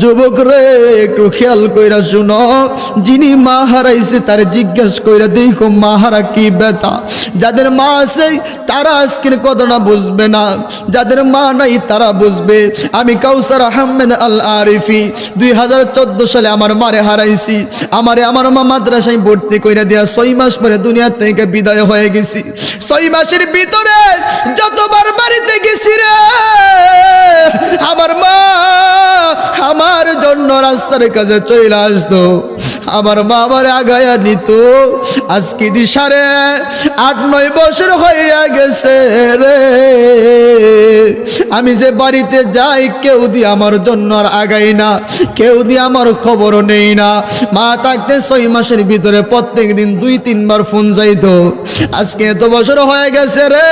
যুবক রে একটু খেয়াল কইরা শুনো, যিনি মা হারাইছে তার জিজ্ঞেস কইরা দেখো মা হারা কি ব্যথা। যাদের মা আছে তারা আজকের কথাটা বুঝবে না, যাদের মা নাই তারা বুঝবে। আমি কাউসার আহমেদ আল আরিফি 2014 সালে আমার মারে হারাইছি। আমার মা মাদ্রাসায় ভর্তি কইরা দেয়া 6 মাস পরে দুনিয়া থেকে বিদায় হয়ে গেছি। 6 মাসের ভিতরে যতবার বাড়িতে গেছি রে, আমার মা আমার জন্য রাস্তার কাছে চলে আসতো। আমার মা আমার আগায়া নিত। আজকে দি 8.5 বছর হইয়া গেছে রে, আমি যে বাড়িতে যাই কেউ দি আমার জন্য আর আগাই না, কেউ দি আমার খবরও নেই না। মা থাকতে 6 মাসের ভিতরে প্রত্যেক দিন 2-3 বার ফোন যাইতো। আজকে এত বছর হয়ে গেছে রে,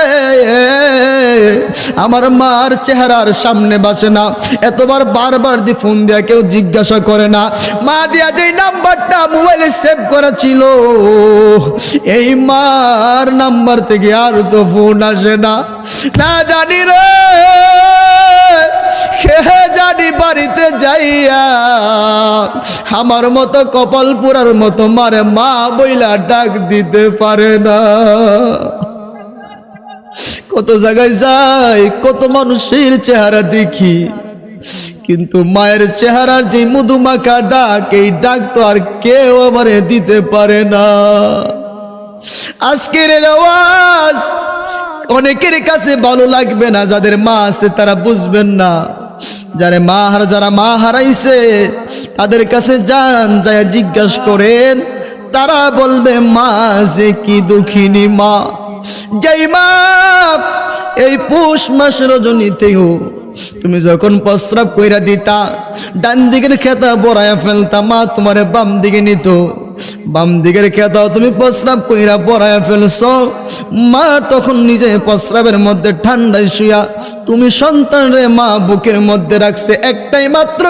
আমার মার চেহারার সামনে বাসে না। এতবার বারবার দি ফোন দিয়া কেউ জিজ্ঞাসা করে না। মা দিয়া যেই নাম্বারটা মোবাইলে সেভ করা ছিল, এই মার নাম্বার থেকে আর তো ফোন আসে না। না জানি রে কে জানি বাড়িতে যাইয়া আমার মতো কপাল পুরার মতো মারে মা বইলা ডাক দিতে পারে না। কত জায়গায় যাই, কত মানুষের চেহারা দেখি, কিন্তু মায়ের চেহারার যে মধুমাখা ডাক, এই ডাক তো আর কেউ আমারে দিতে পারে না। আজকের আওয়াজ অনেকের কাছে ভালো লাগবে না, যাদের মা আছে তারা বুঝবেন না। যারা মা হারাইছে তাদের কাছে যান, যায় জিজ্ঞাসা করেন, তারা বলবে মা যে কি দুঃখিনী মা। যেই মা এই পৌষ মাস রজনীতেও তুমি যখন প্রস্রাব কইরা দিতা, ডান দিকের খেতা বড়াইয়া ফেলতা, মা তোমারে বাম দিকে নিত। বাম দিকের খেতাও তুমি প্রস্রাব কইরা বড়াইয়া ফেলছ, মা তখন নিজে প্রস্রাবের মধ্যে ঠান্ডায় শুয়া তুমি সন্তান রে মা বুকের মধ্যে রাখছে। একটাই মাত্র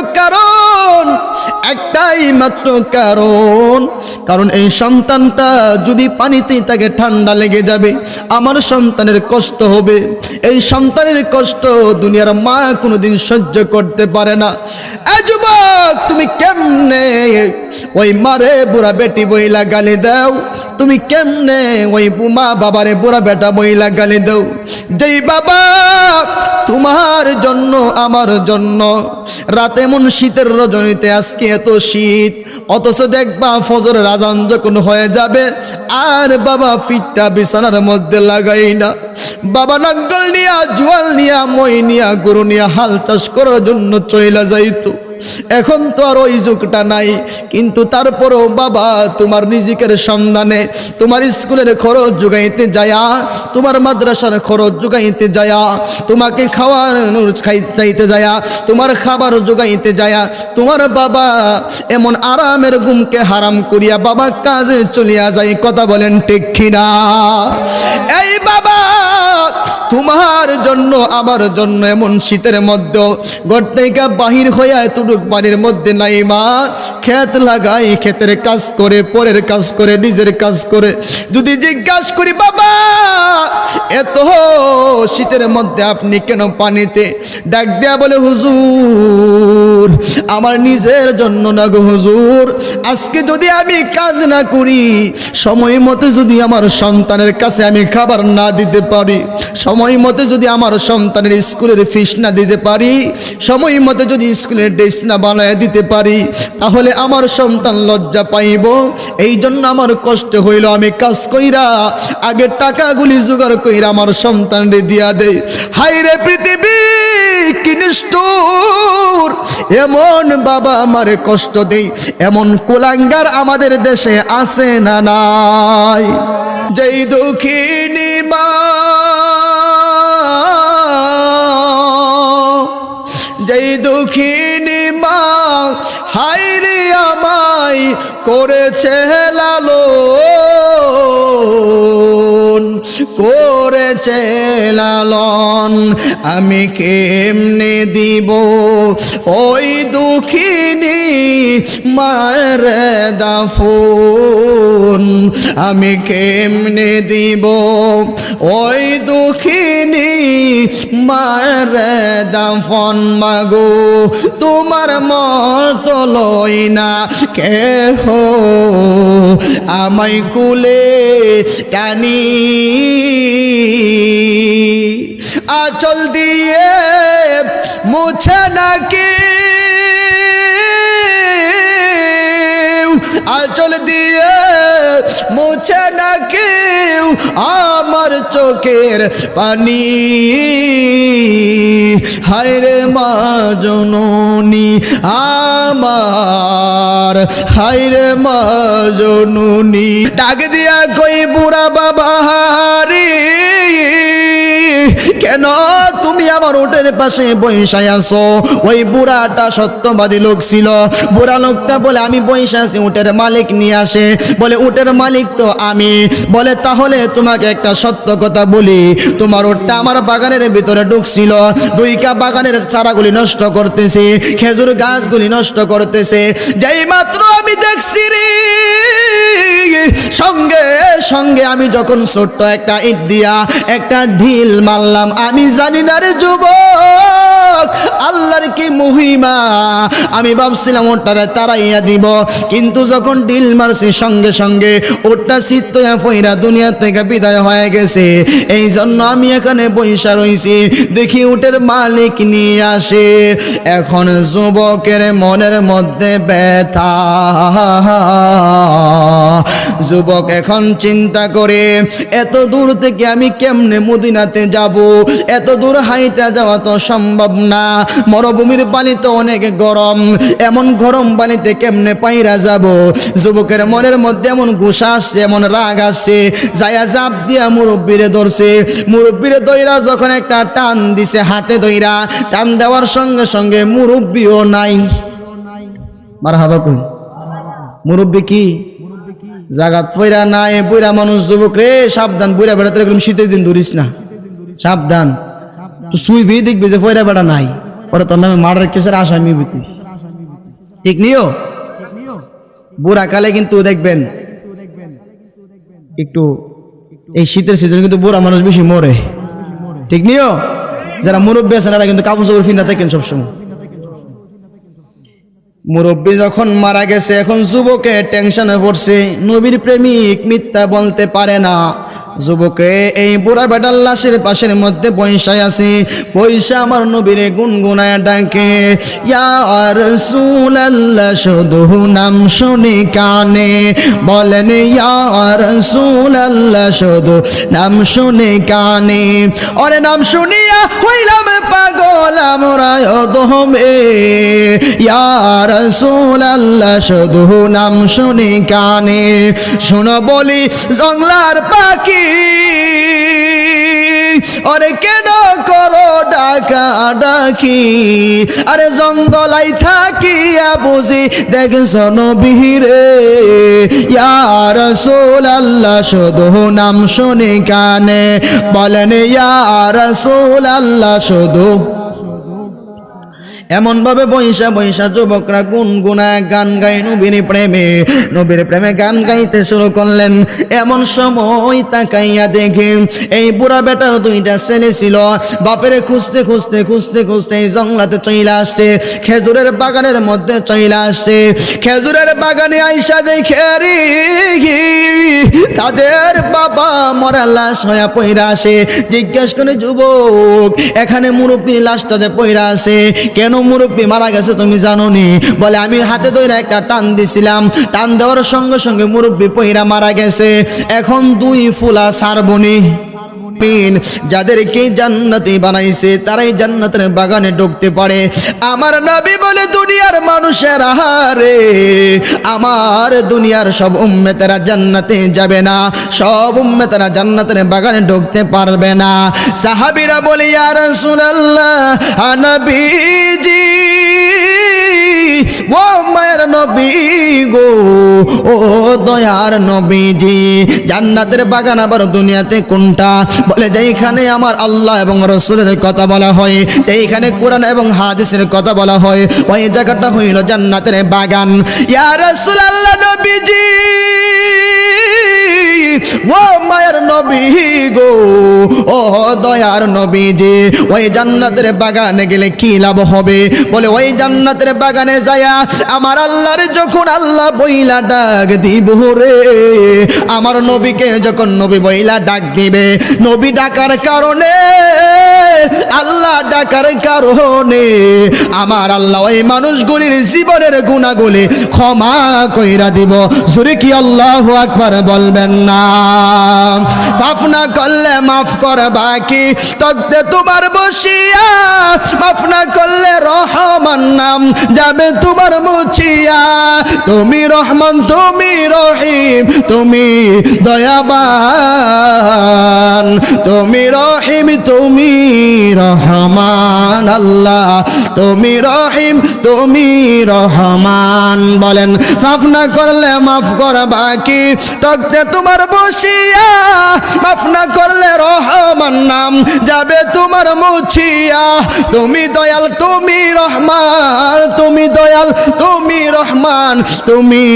কারণ এই সন্তানটা যদি পানিতেই তাকে ঠান্ডা লেগে যাবে, আমার সন্তানের কষ্ট হবে। এই সন্তানের কষ্ট দুনিয়ার মা কোনোদিন সহ্য করতে পারে না। এই যুবক, তুমি কেমনে ওই মারে বুড়া বেটি বইলা গালি দাও? তুমি কেমনে ওই মা বাবারে বুড়া বেটা বইলা গালি দাও? যেই বাবা তোমার জন্য আমার জন্য রাতে এমন শীতের রজনীতে, আজকে এত শীত, অথচ দেখবা ফজরের আজান যখন হয়ে যাবে আর বাবা পিঠটা বিছানার মধ্যে লাগাই না। বাবা নাঙ্গল নিয়া, জোয়াল নিয়া, মই নিয়া, গরু নিয়া হাল চাষ করার জন্য চইলা যাইতো। এখন তো আর ওই যুগটা নাই, কিন্তু তারপরেও বাবা তোমার রিজিকের সন্ধানে, তোমার স্কুলের খরচ জোগাইতে যায়া, তোমার মাদ্রাসার খরচ জোগাইতে যায়া, তোমাকে খাওয়ানোর চাইতে যায়া, তোমার খাবার জোগাইতে যায়া, তোমার বাবা এমন আরামের ঘুমকে হারাম করিয়া বাবা কাজে চলিয়া যায়। কথা বলেন ঠিক কিনা? এই বাবা তোমার জন্য আমার জন্য এমন শীতের মধ্যে ঘর থেকে বাহির হইয়া এতটুক বাড়ির মধ্যে নাই মা, ক্ষেত লাগাই, ক্ষেতের কাজ করে, পরের কাজ করে, নিজের কাজ করে। যদি জিজ্ঞাসা করি বাবা এত শীতের মধ্যে আপনি কেন পানিতে, ডাক দেয়া বলে হুজুর আমার নিজের জন্য না গো হুজুর, আজকে যদি আমি কাজ না করি, সময় মতো যদি আমার সন্তানের কাছে আমি খাবার না দিতে পারি, সময় মতো যদি আমার সন্তানের স্কুলের ফিস না দিতে পারি, সময় মতো যদি স্কুলের ড্রেস না বানায় দিতে পারি, তাহলে আমার সন্তান লজ্জা পাইব। এই জন্য আমার কষ্ট হইল, আমি কাজ কইরা আগে টাকাগুলি জোগাড় কইরা আমার সন্তানরে দিয়া দেই। হাইরে পৃথিবী কি নিষ্ঠুর, এমন বাবা আমারে কষ্ট দেই, এমন কুলাঙ্গার আমাদের দেশে আছে না নাই? যেই দুঃখিনী মা, যেই দুঃখিনী মা হায়রে আমায় করেছে লালন, করেছে লালন, আমি কেমনে দিব ওই দুঃখিনী মায়ের দাফন, আমি কেমনে দিব ওই দুঃখিনী মায়ের দাফন। মাগো তোমার মতো লই না কেহ আমায় কুলে টানি, আঁচল দিয়ে মুছে নাকি, আঁচল দিয়ে মুছে না কেউ আমার চোখের পানি। হায়রে মা জননী আমার, হায়রে মা জননী। ডাক দিয়া কই বুড়া বাবা রে, কেন তুমি আমার উটের পাশে বইসা আছো? ওই বুড়াটা সত্যবাদী লোক ছিল। বুড়া লোকটা বলে আমি বইসা আছি, উটের মালিক নিয়ে আসে। বলে উটের মালিক তো আমি। বলে তাহলে তোমাকে একটা সত্য কথা বলি, তোমার উটটা আমার বাগানের ভিতরে ঢুকছিল, ডুইকা বাগানের চারাগুলি নষ্ট করতেছে, খেজুর গাছগুলি নষ্ট করতেছে। যেই মাত্র আমি দেখছি রে, সঙ্গে সঙ্গে আমি যখন ছোট্ট একটা ইট দিয়া একটা ঢিল মারলাম। আমি জানি না রে যুবক আল্লাহর কি মহিমা, আমি ভাবছিলাম ওটারে তারাইয়া দিব, কিন্তু যখন ঢিল মারছি সঙ্গে সঙ্গে ওটা চিত্তয়া ফইরা দুনিয়া থেকে বিদায় হয়ে গেছে। এই জন্য আমি এখানে বইসা রইছি, দেখি উটের মালিক নিয়ে আসে। এখন যুবকের মনের মধ্যে ব্যথা, যুবক এখন চিন্তা করে এত দূর থেকে আমি কেমনে মদিনাতে যাব, এত দূর হাইটা যাওয়া তো সম্ভব না, মরুভূমির পানি তো অনেক গরম, এমন গরম পানিতে কেমনে পাইরা যাব। যুবকের মনের মধ্যে এমন গুসা আসছে, এমন রাগ আসছে, যায়া জাপ দিয়া মুরব্বিরে ধরছে। মুরব্বিরে দইরা যখন একটা টান দিছে, হাতে দইরা টান দেওয়ার সঙ্গে সঙ্গে মুরব্বিও নাই। মারহাবা কই, মুরব্বি কি জাগাত ফইরা নাই। বুড়া মানুষ, যুবক রে সাবধান, বুড়া বেড়াতে এরকম শীতের দিন ধরিস না, সাবধান। তো শুইবি দেখবি যে ফইরা বেড়া নাই, ওরা তোর নামে মার্ডার কেসের আসামি হইতিস, ঠিক নিও। বুড়া কালে কিন্তু দেখবেন একটু এই শীতের সিজন কিন্তু বুড়া মানুষ বেশি মরে, ঠিক নিও। যারা মুরব্বী আছেন এরা কিন্তু কাপড় চোপড় ফিনা থাকেন সবসময়। মুরব্বী যখন মারা গেছে, এখন যুবকে টেনশনে পড়ছে। নবীর প্রেমিক মিথ্যা বলতে পারে না। যুবকে এই বুড়া বেটার লাশের পাশের মধ্যে বৈশায় আছে, বৈশা আমার নবীরে গুনগুনায় ডাকে, ইয়া রাসূলুল্লাহ শুধু নাম শুনি কানে, বলেন ইয়া রাসূলুল্লাহ শুধু নাম শুনি কানে, ওরে নাম শুনিয়া হইলাম পাগল আমরা দহমে, ইয়া রাসূলুল্লাহ শুধু নাম শুনি কানে, শোনো বলি জংলার পাখি, ওরে কেন করো ডাকা ডাকি, আরে জঙ্গলাই থাকিয়া বুঝি দেখছ নবীরে, ইয়া রাসূলুল্লাহ শুধু নাম শুনি কানে, বলেন ইয়া রাসূলুল্লাহ শুধু। এমন ভাবে বৈশা বৈশা যুবকরা গুনগুনায় গান গায় নবীর প্রেমে, নবীর প্রেমে গান গাইতে শুরু করলেন। এমন সময় তাকাইয়া দেখে এই বুড়া বেটার দুইটা ছেলে ছিল, বাপের খুঁজতে খুঁজতে খুঁজতে খুঁজতে এই জঙ্গলাতে চইলা আসছে, খেজুরের বাগানের মধ্যে চইলা আসছে। খেজুরের বাগানে আইসা দেখে রে তাদের বাবা মরা লাশ হইয়া পইরা আসে। জিজ্ঞাসা করে, যুবক এখানে মুরব্বীর লাশটা যে পইরা আছে, কেন মুরব্বী মারা গেছে তুমি জানো নি? বলে আমি হাতে ধরে একটা টান দিছিলাম, টান দেওয়ার সঙ্গে সঙ্গে মুরব্বী পইরা মারা গেছে। এখন দুই ফুলা সারবনি, যাদেরকে জান্নাতি বানাইছে তারাই জান্নাতের বাগানে ঢুকতে পারে। আমার নবী বলে, দুনিয়ার মানুষের আহারে, আমার দুনিয়ার সব উম্মতেরা জান্নাতে যাবে না, সব উম্মতেরা জান্নাতের বাগানে ঢুকতে পারবে না। সাহাবীরা বলে, ইয়া রাসূলুল্লাহ নবীজি, ও মায়ের নবী গো, ও দয়ার নবীজি জান্নাতের বাগান আবার দুনিয়াতে কোনটা? বলে যেখানে আমার আল্লাহ এবং রাসূলের কথা বলা হয়, যেখানে কোরআন এবং হাদিসের কথা বলা হয়, ওই জায়গাটা হইল জান্নাতের বাগান। ইয়া রাসূলুল্লাহ নবীজি, ও মায়ের নবী গো, ও দয়ার নবীজি, ওই জান্নাতের বাগানে গেলে কি লাভ হবে? বলে ওই জান্নাতের বাগানে যায়া আমার আল্লাহর যখন আল্লাহ বইলা ডাক দিব রে, আমার নবীকে যখন নবী বইলা ডাক দিবে, নবী ডাকার কারণে, আল্লাহ ডাকার কারণে আমার আল্লাহ ওই মানুষগুলির জীবনের গুনাহগুলি ক্ষমা কইরা দিব। জোরে কি আল্লাহু আকবার বলবেন না? পাপ না করলে মাফ করবা কি তকতে তোমার বসিয়া, মাফ না করলে রহমান নাম যাবে তোমার মুছিয়া। তুমি রহমান, তুমি রহিম, তুমি দয়াবান, তুমি রহিম, তুমি রহমান। আল্লাহ তুমি রহিম, তুমি রহমান। বলেন মাফ না করলে মাফ করবা কি তকতে তোমার বসিয়া, মাফ না করলে রহমান নাম যাবে তোমার মুছিয়া। তুমি দয়াল, তুমি রহমান, তুমি দয়াল, তুমি রহমান, তুমি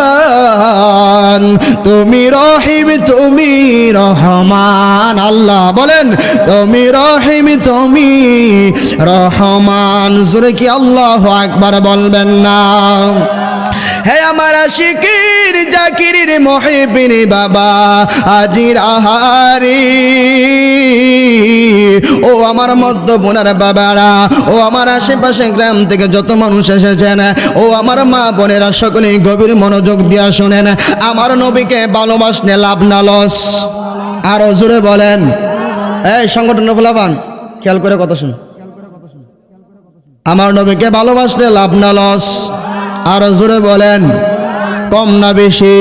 দয়াবান, তুমি রহিম, তুমি রহমান। আল্লাহ বলেন তুমি রহিম, তুমি রহমান। জোরে কি আল্লাহু আকবার বলবেন না? হে আমার আশিকির জাকিরির মুহিবিন বাবা আজির আহারি, ও আমার মধ্য বোনার বাবারা, ও আমার আশেপাশে গ্রাম থেকে যত মানুষ এসেছেন, ও আমার মা বোনেরা, সকলেই গভীর মনোযোগ দিয়া শুনেন। আমার নবীকে ভালোবাসলে লাভ না লস? আরো জোরে বলেন। এই সংগঠন ফলাফান খেয়াল করে কথা শুন। আমার নবীকে ভালোবাসলে লাভ না লস? আরো জোরে বলেন। কম না বেশি?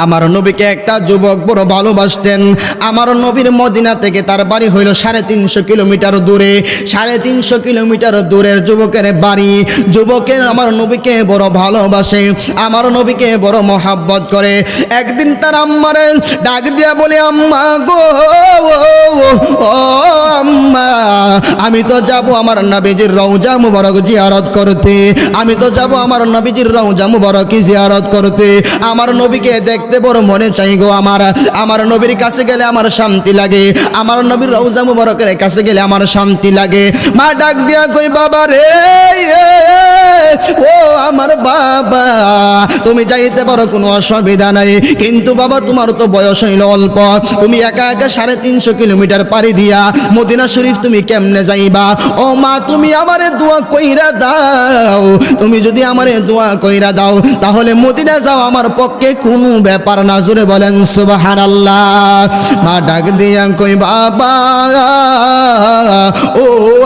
আমার নবীকে একটা যুবক বড় ভালোবাসতেন। আমার নবীর মদিনা থেকে তার বাড়ি হইল 350 কিলোমিটার দূরে। 350 কিলোমিটার দূরের যুবকের বাড়ি। যুবকের আমার নবীকে বড় ভালোবাসে, আমার নবীকে বড় মহাব্বত করে। একদিন তার আম্মারে ডাক দিয়া বলে, আম্মা গো, ও আম্মা, আমি তো যাব আমার নবীজির রওজা মুবারক জিয়ারত করতে, আমি তো যাব আমার নবীজির রওজা মুবারক জিয়ারত করতে। আমার নবীকে দেখতে বড় মনে চাই গো আমার। আমার নবীর কাছে গেলে আমার শান্তি লাগে, আমার নবীর রওজা মুবারকের কাছে গেলে আমার শান্তি লাগে। মা ডাক দিয়া কই, বাবা রে, ও আমার বাবা, তুমি যাইতে পারো, কোনো অসুবিধা নাই, কিন্তু বাবা তোমার তো বয়স হইল অল্প, তুমি একা একা 350 কিলোমিটার পাড়ি দিয়া মদিনা শরীফ তুমি কেমনে যাইবা? ও মা, তুমি আমারে দোয়া কইরা দাও, তুমি যদি আমারে দোয়া কইরা দাও তাহলে মদিনা যাও আমার পক্ষে কোনো ব্যাপার না। জোরে বলেন সুবহানাল্লাহ। মা ডাক দিয়া কই, বাবা ও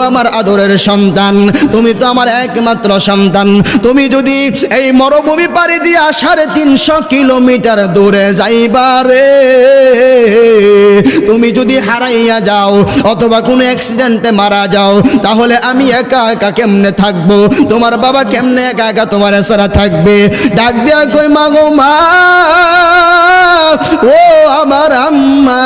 আমার আদরের সন্তান, তুমি তো আমার একমাত্র সন্তান, তুমি যদি এই মরুভূমি পাড়ি দিয়া 350 কিলোমিটার দূরে যাইবা রে, তুমি যদি হারাইয়া যাও অথবা কোনো অ্যাক্সিডেন্টে মারা যাও তাহলে আমি একা একা কেমনে থাকবো? তোমার বাবা কেমনে একা একা তোমার ছাড়া থাকবে? ডাক দিয়া কই, মা গো মা, ও আমার আম্মা,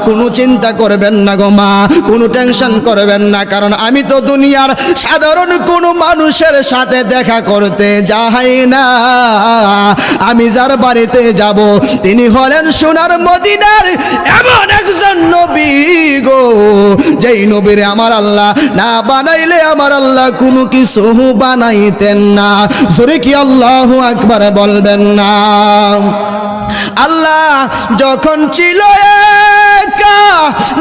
কোনো চিন্তা করবেন না গো মা, কোনো টেনশন করবেন না, কারণ আমি তো দুনিয়ার সাধারণ কোনো মানুষের সাথে দেখা করতে যাই না। আমি যার বাড়িতে যাব তিনি হলেন সোনার মদিনার এমন একজন নবী গো, যেই নবীর আমার আল্লাহ না বানাইলে আমার আল্লাহ কোনো কিছু বানাইতেন না। জোরে কি আল্লাহু আকবার বলবেন না? আল্লাহ যখন ছিল একা,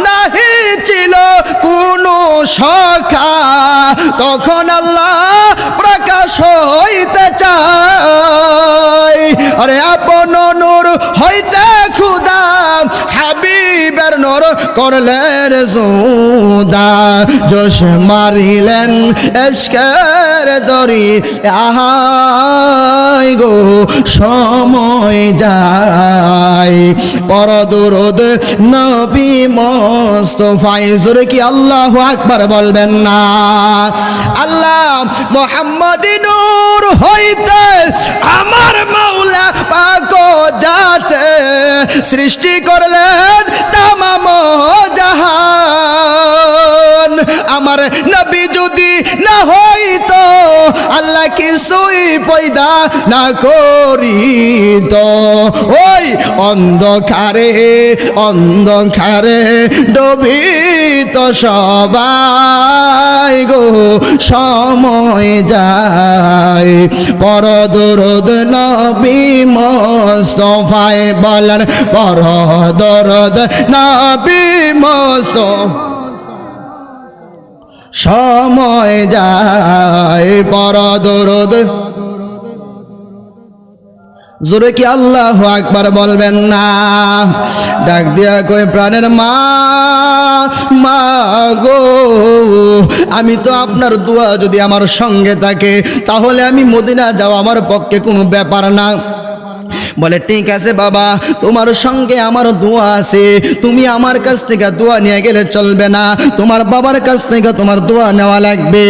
নাহি ছিল কোনো সখা, তখন আল্লাহ প্রকাশ হইতে চায়। আরে আপন নূর হইতে খুদা হাবিবের নূর করলেন জুদা, জোশ মারিলেন এশকের দরি, আহাই গো সময় যায়, পর দুরুদ নবী মুস্তাফায়ে। জোরে কি আল্লাহু আকবার বলবেন না? আল্লাহ মুহাম্মদি নূর হইতে আমার মাওলা পাক যাতে সৃষ্টি করলেন তামাম জাহান। আমার নবী যদি না হইতো আল্লাহ কিছুই পয়দা না করিত। ওই অন্ধকারে অন্ধকারে ডুবিত সবাই গো, সময় যায় পর দরদ নবী মুস্তাফায় বলেন, পর দরদ নবী মুস্তাফা সময় যায় পর দরদ। জোরে কি আল্লাহু আকবার বলবেন না? ডাক দিয়া কই প্রাণের মা, মা গো, আমি তো আপনার দোয়া যদি আমার সঙ্গে থাকে তাহলে আমি মদিনা যাওয়া আমার পক্ষে কোনো ব্যাপার না। বলে ঠিক আছে বাবা, তোমার সঙ্গে আমার দোয়া আছে, তুমি আমার কাছ থেকে দোয়া নিয়ে গেলে চলবে না, তোমার বাবার কাছ থেকে তোমার দোয়া নেওয়া লাগবে।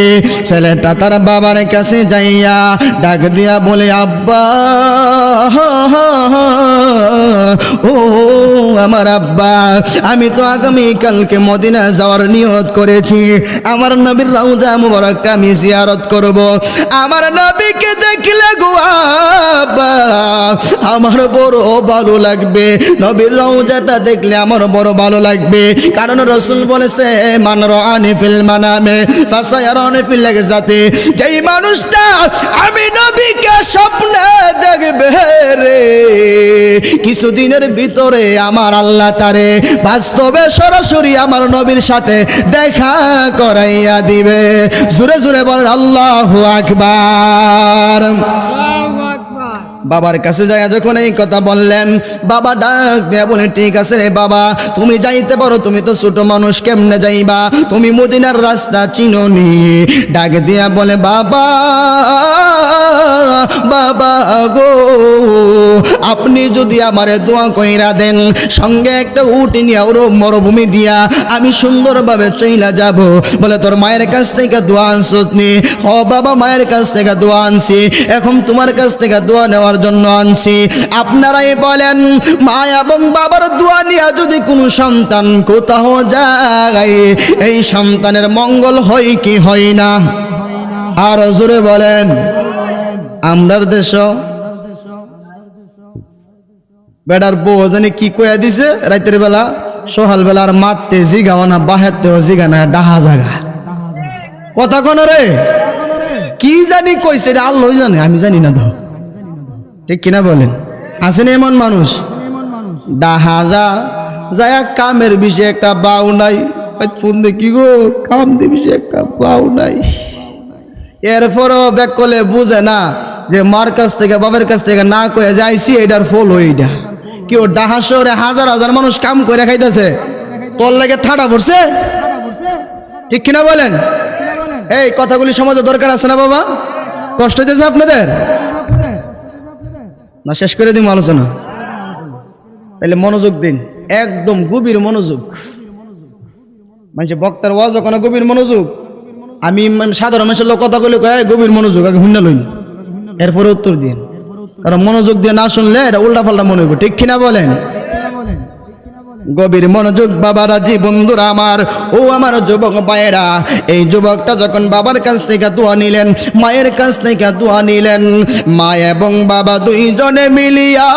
ছেলেটা তার বাবার কাছে যাইয়া ডাক দিয়া বলে, আব্বা, ও আমার আব্বা, আমি তো আগামী কালকে মদিনা যাওয়ার নিয়ত করেছি, আমার নবীর রওজা মুবারকটা আমি জিয়ারত করব। আমার নবীকে দেখলে গো আব্বা আমার বড় ভালো লাগবে, নবীর রওজাটা দেখলে আমার বড় ভালো লাগবে। কারণ রাসূল বলেছে, মান রাআনি ফিল মানামে ফাসায়ারানি ফিল লাযাতি, যেই মানুষটা আমি নবীকে স্বপ্নে দেখবে রে, কিছুদিনের ভিতরে আমার আল্লাহ তারে বাস্তবে সরাসরি আমার নবীর সাথে দেখা করাইয়া দিবে। জোরে জোরে বলেন আল্লাহু আকবার। বাবার কাছে যায় যখন এই কথা বললেন, বাবা ডাক দিয়া বলে, ঠিক আছে রে বাবা, তুমি যাইতে পারো, তুমি তো ছোট মানুষ, কেমনে যাইবা, তুমি মদিনার রাস্তা চিনোনি। ডাক দিয়া বলে, বাবা, বাবা গো, আপনি যদি আমারে দোয়া কইরা দেন, সঙ্গে একটা উট নিয়া ওর মরুভূমি দিয়া আমি সুন্দরভাবে চইলা যাব। বলে, তোর মায়ের কাছ থেকে দোয়া আনছত নি? ও বাবা, মায়ের কাছ থেকে দোয়া আনছি, এখন তোমার কাছ থেকে দোয়া নেওয়ার জন্য আনছি। আপনারাই বলেন, মা এবং বাবার দোয়া নিয়ে যদি কোনো সন্তান কোথাও যায়, এই সন্তানের মঙ্গল হয় কি হয় না? আর জোরে বলেন। আমরার দেশ বেটার বউ জানি কি কয়া দিছে, রাতের বেলা সকাল বেলা আর মারতে জিগাও না, বাহাতেও জিগা না, ডাহা জাগা কথা কোন রে, কি জানি কইছে রে, আল্লাহ জানে, আমি জানি না। তো ঠিক কিনা বলেন? আছেন এমন মানুষ, ডাহাজা যায় কামের বিষয়ে একটা বাউ নাই, ফোন দেখি গো কাম দিয়ে বিষয়ে একটা বাউ নাই, এরপরও ব্যাক করলে বুঝে না যে মার কাছ থেকে বাবার কাছ থেকে না কয়ে যাইছি, এটার ফল ওইটা। কি ও ডাহা শহরে হাজার হাজার মানুষ কাম করে খাইতেছে, তোর লাগে ঠাডা পড়ছে? ঠিক কিনা বলেন? এই কথাগুলি সমাজে দরকার আছে না বাবা? কষ্ট হইতেছে আপনাদের না? শেষ করে দিন আলোচনা, তাহলে মনোযোগ দিন, একদম গভীর মনোযোগ। মানে বক্তার ওয়াজ ওখানে গভীর মনোযোগ। আমি সাধারণ মানুষের লোক কথা বলে গভীর মনোযোগ, আগে হুন্না লইন, এরপরে উত্তর দিন। কারণ মনোযোগ দিয়ে না শুনলে এটা উল্টা পাল্টা মনে হইব। ঠিক কিনা বলেন? গভীর মনোযোগ বাবারা, জি বন্ধুরা আমার, ও আমার যুবক ভাইয়েরা, এই যুবকটা যখন বাবার কাছ থেকে দোয়া নিলেন, মায়ের কাছ থেকে দোয়া নিলেন, মা এবং বাবা দুইজনে মিলিয়া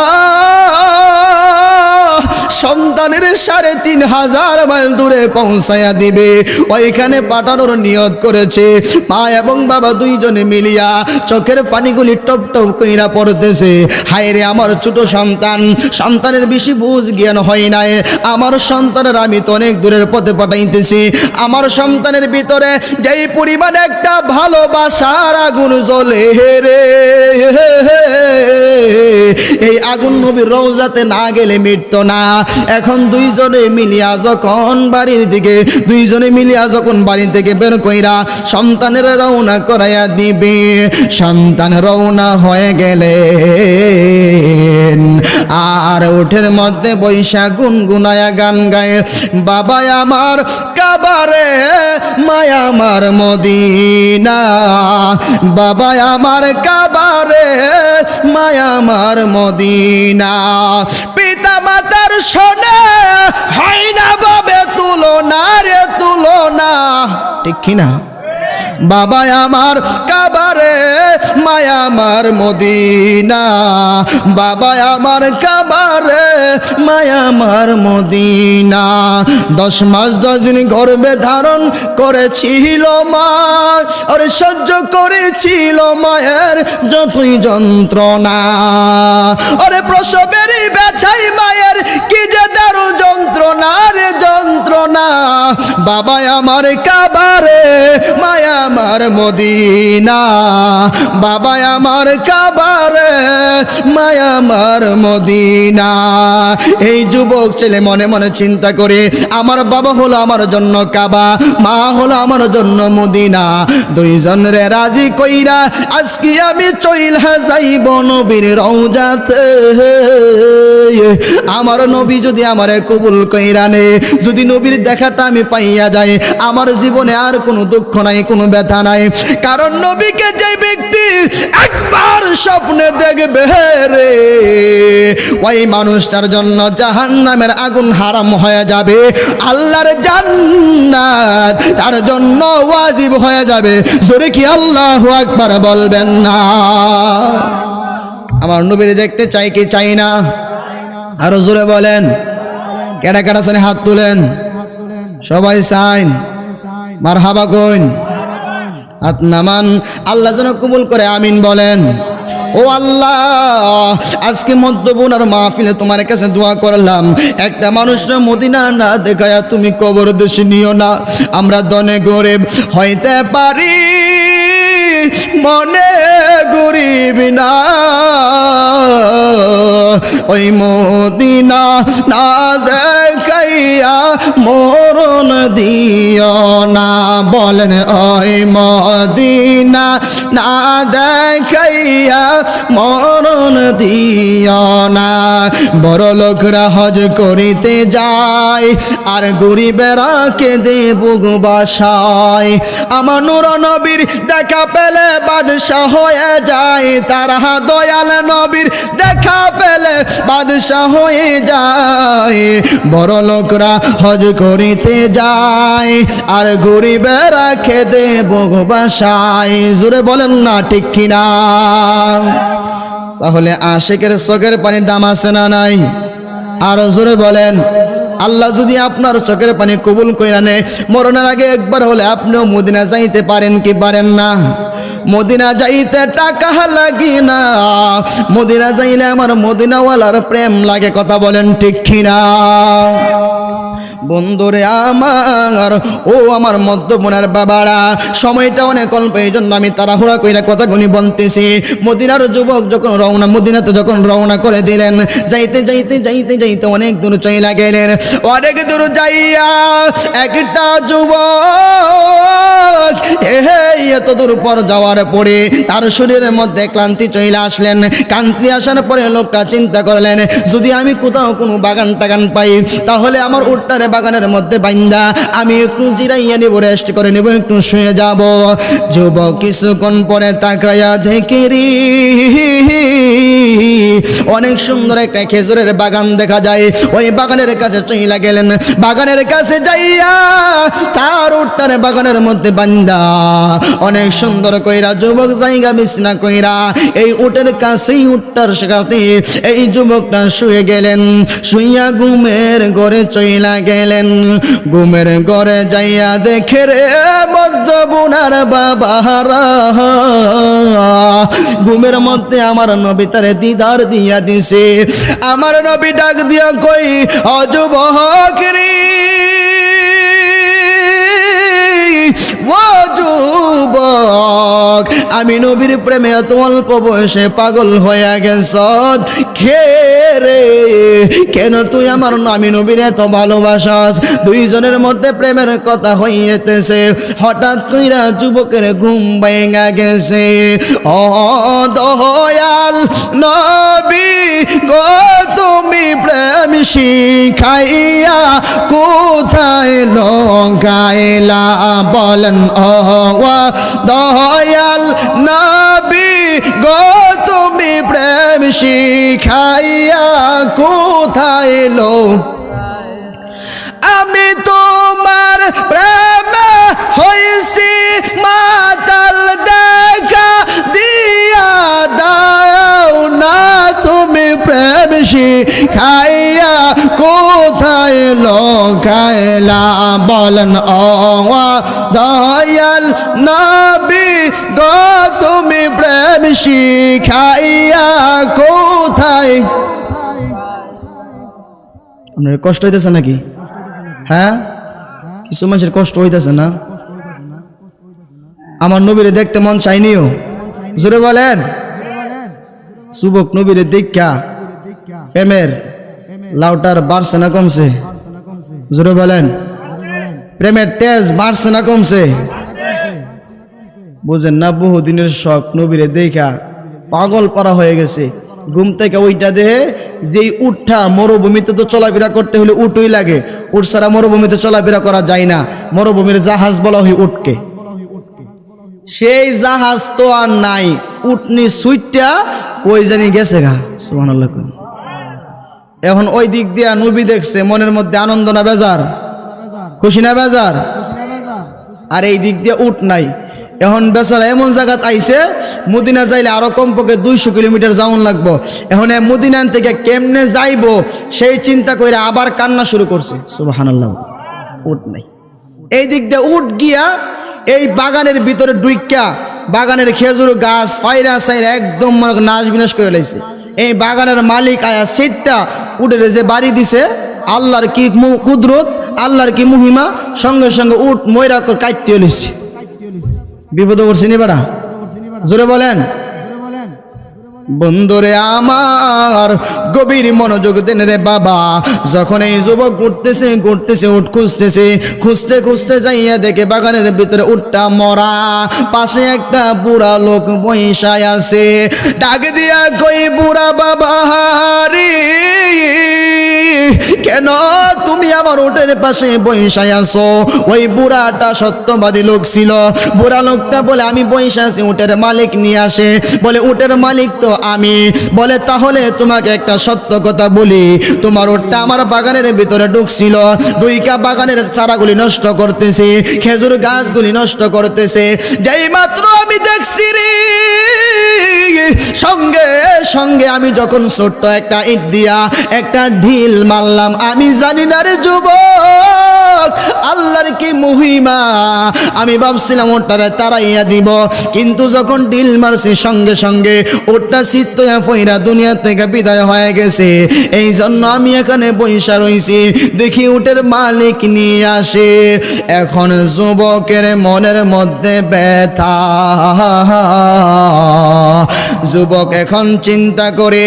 সন্তানের ৩৫০০ মাইল দূরে পৌঁছায়া দিবে, ওইখানে পাঠানোর নিয়ত করেছে। মা এবং বাবা দুইজনে মিলিয়া চোখের পানিগুলি টপ টপ কইরা পড়তেছে। হায় রে আমার ছোট সন্তান, সন্তানের বেশি বুঝ জ্ঞান হয় নাই, আমার সন্তানের আমি তো অনেক দূরের পথে পাঠাইতেছি, আমার সন্তানের ভিতরে যেই পরিমাণে একটা ভালোবাসার আগুন জ্বলে রে, এই আগুন নবীর রওজাতে না গেলে মিটতো না। এখন দুইজনে মিলিয়া যখন বাড়ির দিকে যখন বাড়ি থেকে বের কইরা সন্তানের রওনা করাইয়া দিবে, সন্তান রওনা হয়ে গেলেন আর উঠের মধ্যে বৈশা গুনগুনায়া গান গায়ে, বাবা আমার কাবারে মায়া আমার মদিনা, বাবা আমার কাবারে মায়া আমার মদিনা। পিতা মাতার শোনে হয় না বাবে তুলনা রে তুলনা, ঠিক কিনা? বাবা আমার কাবারে মায়া আমার মদিনা, বাবা আমার কাবারে মায়া আমার মদিনা। 10 মাস 10 দিন গর্ভে ধারণ করেছিল মা, আর সহ্য করেছিল মায়ের যতই যন্ত্রণা, ওরে প্রসবেরই ব্যথাই মায়ের কি যে দারু যন্ত্রণা রে যন্ত্রণা। বাবা আমার কাবারে মায়া আমার মদিনা, বাবা আমার কাবারে মায়া আমার মদিনা। এই যুবক ছেলে মনে মনে চিন্তা করে, আমার বাবা হলো আমার জন্য কাবা, মা হলো আমার জন্য মদিনা, দুইজনরে রাজি কইরা আজকে আমি চইলা যাইব নবীর রওজাতে। আমার নবী যদি আমারে কবুল কইরা নে, যদি নবীর দেখাটা আমি পাইয়া যাই, আমার জীবনে আর কোনো দুঃখ নাই, কোনো ব্যথা নাই। কারণ নবীকে যে ব্যক্তি একবার স্বপ্নে দেখবে রে, ওই মানুষটার জন্য জাহান্নামের আগুন হারাম হয়ে যাবে, আল্লাহর জান্নাত তার জন্য ওয়াজিব হয়ে যাবে। জোরে কি আল্লাহু আকবার বলবেন না? আমার নবীর দেখতে চাই কি চাই না? আরো জোরে বলেন। কেডা কেডা চান হাত তুলেন, সবাই চাইন, মারহাবা কইন, হাত নামান। আল্লাহ যেন কবুল করে, আমিন বলেন। ও আল্লাহ, আজকে মধ্যবুনার মাহফিলে তোমার কাছে দোয়া করলাম, একটা মানুষরা মদিনা না দেখায়া তুমি কবর দেশে নিও না। আমরা দনে গরিব হইতে পারি, মনে গরিব না, ওই মদিনা না দেখাইয়া মরণ দিও না। বলেন ওই মদিনা না দেখাইয়া মরণ দিও না। বড় লোকরা হজ করিতে যায় আর গরিবেরা কেঁদে বুক বাসায়। আমার নূর নবীর দেখা পেলে বাদশাহ হয়ে যায়, তারা দয়াল নবীর দেখা পেলে বাদশাহ হয়ে যায়। বড় লোকরা হজ করিতে যায় আর গরিবেরা খেদে বুক বাসায়। জোরে বলেন না ঠিক কিনা? তাহলে আশিকের চোখের পানির দাম আছে না নাই? আরো জোরে বলেন। আল্লাহ যদি আপনার চোখের পানি কবুল কইরা নেয়, মরণের আগে একবার হলে আপনিও মদিনা যাইতে পারেন কি পারেন না? মদিনা যাইতে টাকা লাগে না, মদিনা যাইলে আমার মদিনাওয়ালার প্রেম লাগে। কথা বলেন ঠিক কিনা? বন্ধুরে আমার, ও আমার মধ্যমনার বাবারা, সময়টা অনেক অল্প, এই জন্য আমি তাড়াহুড়া কইরা কথাগুলি বলতেছি। মদিনার যুবক যখন রওনা, মদিনাতে যখন রওনা করে দিলেন, যাইতে যাইতে যাইতে যাইতে অনেক দূর চইলা গেলেন। অনেক দূর যাইয়া একটা যুবক এত দূর পর যাওয়ার পরে তার শরীরের মধ্যে ক্লান্তি চইলা আসলেন। ক্লান্তি আসার পরে লোকটা চিন্তা করলেন, যদি আমি কোথাও কোনো বাগান টাগান পাই, তাহলে আমার উটটারে বাগানের মধ্যে বাইন্দা আমি একটু জিরাইয়া নিব, রেস্ট করে নিব, একটু শুয়ে যাব। যুবক কিছুক্ষণ পরে তাকায়া দেখে রে অনেক সুন্দর একটা খেজুরের বাগান দেখা যায়। ওই বাগানের কাছে চইলা গেলেন। বাগানের কাছে যাইয়া তার উটটারে বাগানের মধ্যে বান্দা অনেক সুন্দর কইরা যুবক জায়গা বিছনা কইরা এই উটের কাছেই উটটার সাথে এই যুবকটা শুয়ে গেলেন। শুইয়া ঘুমের ঘরে চইলা গেলেন। ঘুমের ঘরে যাইয়া দেখে রে মধ্যবুনার বাবারা, ঘুমের মধ্যে আমার নবী তারে দিদার দিয়া দিছে। আমার নবী ডাক দিয়া কই, ও যুবক রে, ও যুবক, আমি নবীর প্রেমে এত অল্প বয়সে পাগল হয়ে গেছ রে, কেন তুই আমার আমি নবীর এত ভালোবাসাস? দুইজনের মধ্যে প্রেমের কথা হইতেছে, হঠাৎ কইরা যুবকের ঘুম ভেঙে গেছে। ও দয়াল নবী গো, তুমি প্রেম শিখাইয়া কোথায় লগাইলা? বলেন ও দয়াল নবী গো, তুমি প্রেম শিখাইয়া কোথায় লো? আমি তোমার প্রেমে হইছি মাতাল, দেখা দিয়া দাও না তুমি প্রেম শিখাইয়া কোথায় লগাইলা? বলেন ও দয়াল নবী গো, তুমি প্রেম শিখাইয়া কোথায়? আপনার কষ্ট হইতেছে নাকি? হ্যাঁ, কিছু মানুষের কষ্ট হইতেছে না? আমার নবীরে দেখতে মন চাইনিও, জোরে বলেন। যুবক নবীরে দেখা প্রেমের লাউটার বাড়ছে না কমছে? জোরে বলেন। প্রেমের তেজ বাড়ছে না কমছে? বুঝেন না, বহুদিনের শখ নবীরে দেখা পাগল পারা হয়ে গেছে। ঘুম থেকে ওইটা দেহে যেই উঠটা, মরুভূমিতে তো চলাফেরা করতে হলে উঠই লাগে, উঠ ছাড়া মরুভূমিতে চলাফেরা করা যায় না, মরুভূমির জাহাজ বলা হয় উঠকে। সেই জাহাজ তো আর নাই, উঠনি সুইটটা ওই জানি গেছে গা। সুবহানাল্লাহ। এখন ওই দিক দিয়া নবী দেখছে, মনের মধ্যে আনন্দ না বেজার? খুশি না বেজার? আর এই দিক দিয়ে উঠ নাই। এখন বেচারা এমন জায়গাত আইছে, মদিনা যাইলে আরো কমপক্ষে 200 কিলোমিটার যাওয়ান লাগবো। এখন মদিনা থেকে কেমনে যাইবো সেই চিন্তা করে আবার কান্না শুরু করছে। সুবহানাল্লাহ। উঠ নাই। এই দিক দিয়ে উঠ গিয়া এই বাগানের ভিতরে ঢুইকা বাগানের খেজুর গাছ ফাইরা সাইরা একদম নাশ বিনাশ করে লাইছে। এই বাগানের মালিক আয়া সেটা উঠে যে বাড়ি দিছে, আল্লাহর কি কুদরত, আল্লাহর কি মহিমা, সঙ্গে সঙ্গে উঠ ময়রা করে কাটতে লিছে। বিপদ করছি নি বেড়া? জোরে বলেন। বন্ধুরে আমার গভীর মনোযোগ দেন রে বাবা। যখন এই যুবক ঘুরতেছে উঠ খুঁজতেছে, খুঁজতে খুঁজতে যাইয়া দেখে বাগানের ভিতরে উঠটা মরা, পাশে একটা বুড়া লোক বইসায় আছে। ডাক দিয়া কই, বুড়া বাবা রে, কেন তুমি আমার উটের পাশে বইসায় আছো? ওই বুড়াটা সত্যবাদী লোক ছিল। বুড়া লোকটা বলে, আমি বইসা আছি, উটের মালিক নিয়ে আসে। বলে, উটের মালিক তো আমি। বলে, তাহলে তোমাকে একটা সত্য কথা বলি, তোমার উটটা আমার বাগানের ভিতরে ঢুকছিল, ঢুইকা বাগানের চারাগুলি নষ্ট করতেছে, খেজুর গাছগুলি নষ্ট করতেছে। যেই মাত্র আমি দেখছি রে, সঙ্গে সঙ্গে আমি যখন ছোট্ট একটা ইট দিয়া একটা ঢিল মারলাম। আমি জানি না রে যুবক, আল্লাহর কি মহিমা। আমি ভাবছিলাম ওটারে তাড়াইয়া দিব, কিন্তু যখন ঢিল মারছি সঙ্গে সঙ্গে ওটা চিত্ত ফইরা দুনিয়া থেকে বিদায় হয়ে গেছে। এই জন্য আমি এখানে বইসা রইছি, দেখি উটের মালিক নিয়ে আসে। এখন যুবকের মনের মধ্যে ব্যথা। যুবক এখন চিন্তা করে,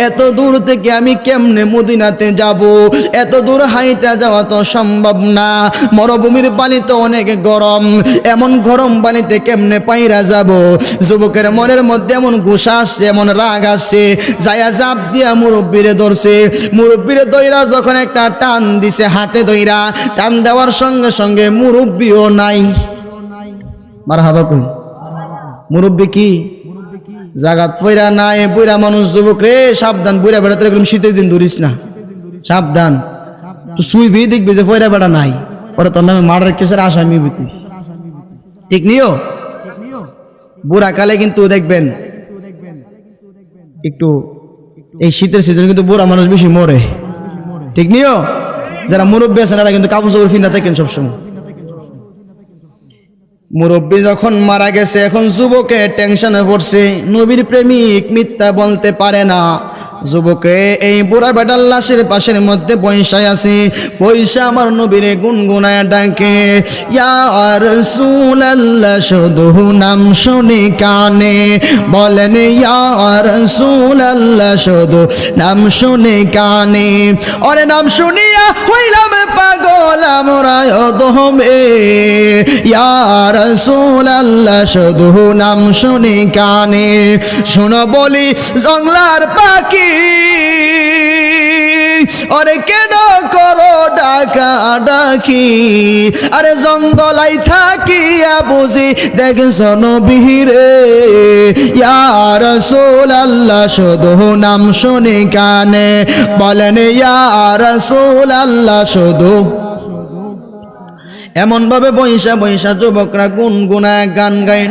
এত দূর থেকে আমি কেমনে মদিনাতে যাব? এত দূর হাইটা যাওয়া তো সম্ভব না, মরুভূমির পানি তো অনেক গরম, এমন গরম পানিতে কেমনে পাইরা যাব? যুবকের মনের মধ্যে এমন গুসা আসছে, এমন রাগ আসছে, যায়া জাপ দিয়া মুরব্বিরে ধরছে। মুরব্বিরে দইরা যখন একটা টান দিছে, হাতে দইরা টান দেওয়ার সঙ্গে সঙ্গে মুরব্বিও নাই। মারহাবা কই, মুরব্বি কি জাগাত পয়রা নাই? বুড়া মানুষ। যুবক রে সাবধান, বুড়া বেড়াতে এরকম শীতের দিন ধরিস না, সাবধান। তো শুইবি, দেখবি যে পয়রা বেড়া নাই, ওরা তোর নামে মার্ডার কেসের আসামি হবি তুই। ঠিক নিও। বুড়া কালে কিন্তু দেখবেন একটু এই শীতের সিজনে কিন্তু বুড়া মানুষ বেশি মরে। ঠিক নিও। যারা মুরব্বী আছেন এরা কিন্তু কাপড় চোপড় ফিনা থাকেন সবসময়। মুরব্বী যখন মারা গেছে, এখন যুবকে টেনশনে পড়ছে। নবীর প্রেমিক মিথ্যা বলতে পারে না, যুবকে এই বুড়া বেটার লাশের পাশের মধ্যে পয়সায় আছে, পয়সা আমার নবীরে গুনগুনায় ডাকে, ইয়া রাসূলুল্লাহ শুধু নাম শুনি কানে, বলেন ইয়া রাসূলুল্লাহ শুধু নাম শুনি কানে, ওরে নাম শুনিয়া হইলাম পাগল আমরা দহমে, ইয়া রাসূলুল্লাহ শুধু নাম শুনি কানে, শোনো বলি জংলার পাখি, ওরে কেন করো ডাকা ডাকি, আরে জঙ্গলাই থাকিয়া বুঝি দেখছ নবীরে, ইয়া রাসূলুল্লাহ শুধু নাম শুনি কানে, বলেন ইয়া রাসূলুল্লাহ শুধু। এমন ভাবে বৈশা বৈশা যুবকরা গুনগুনায় গান গাই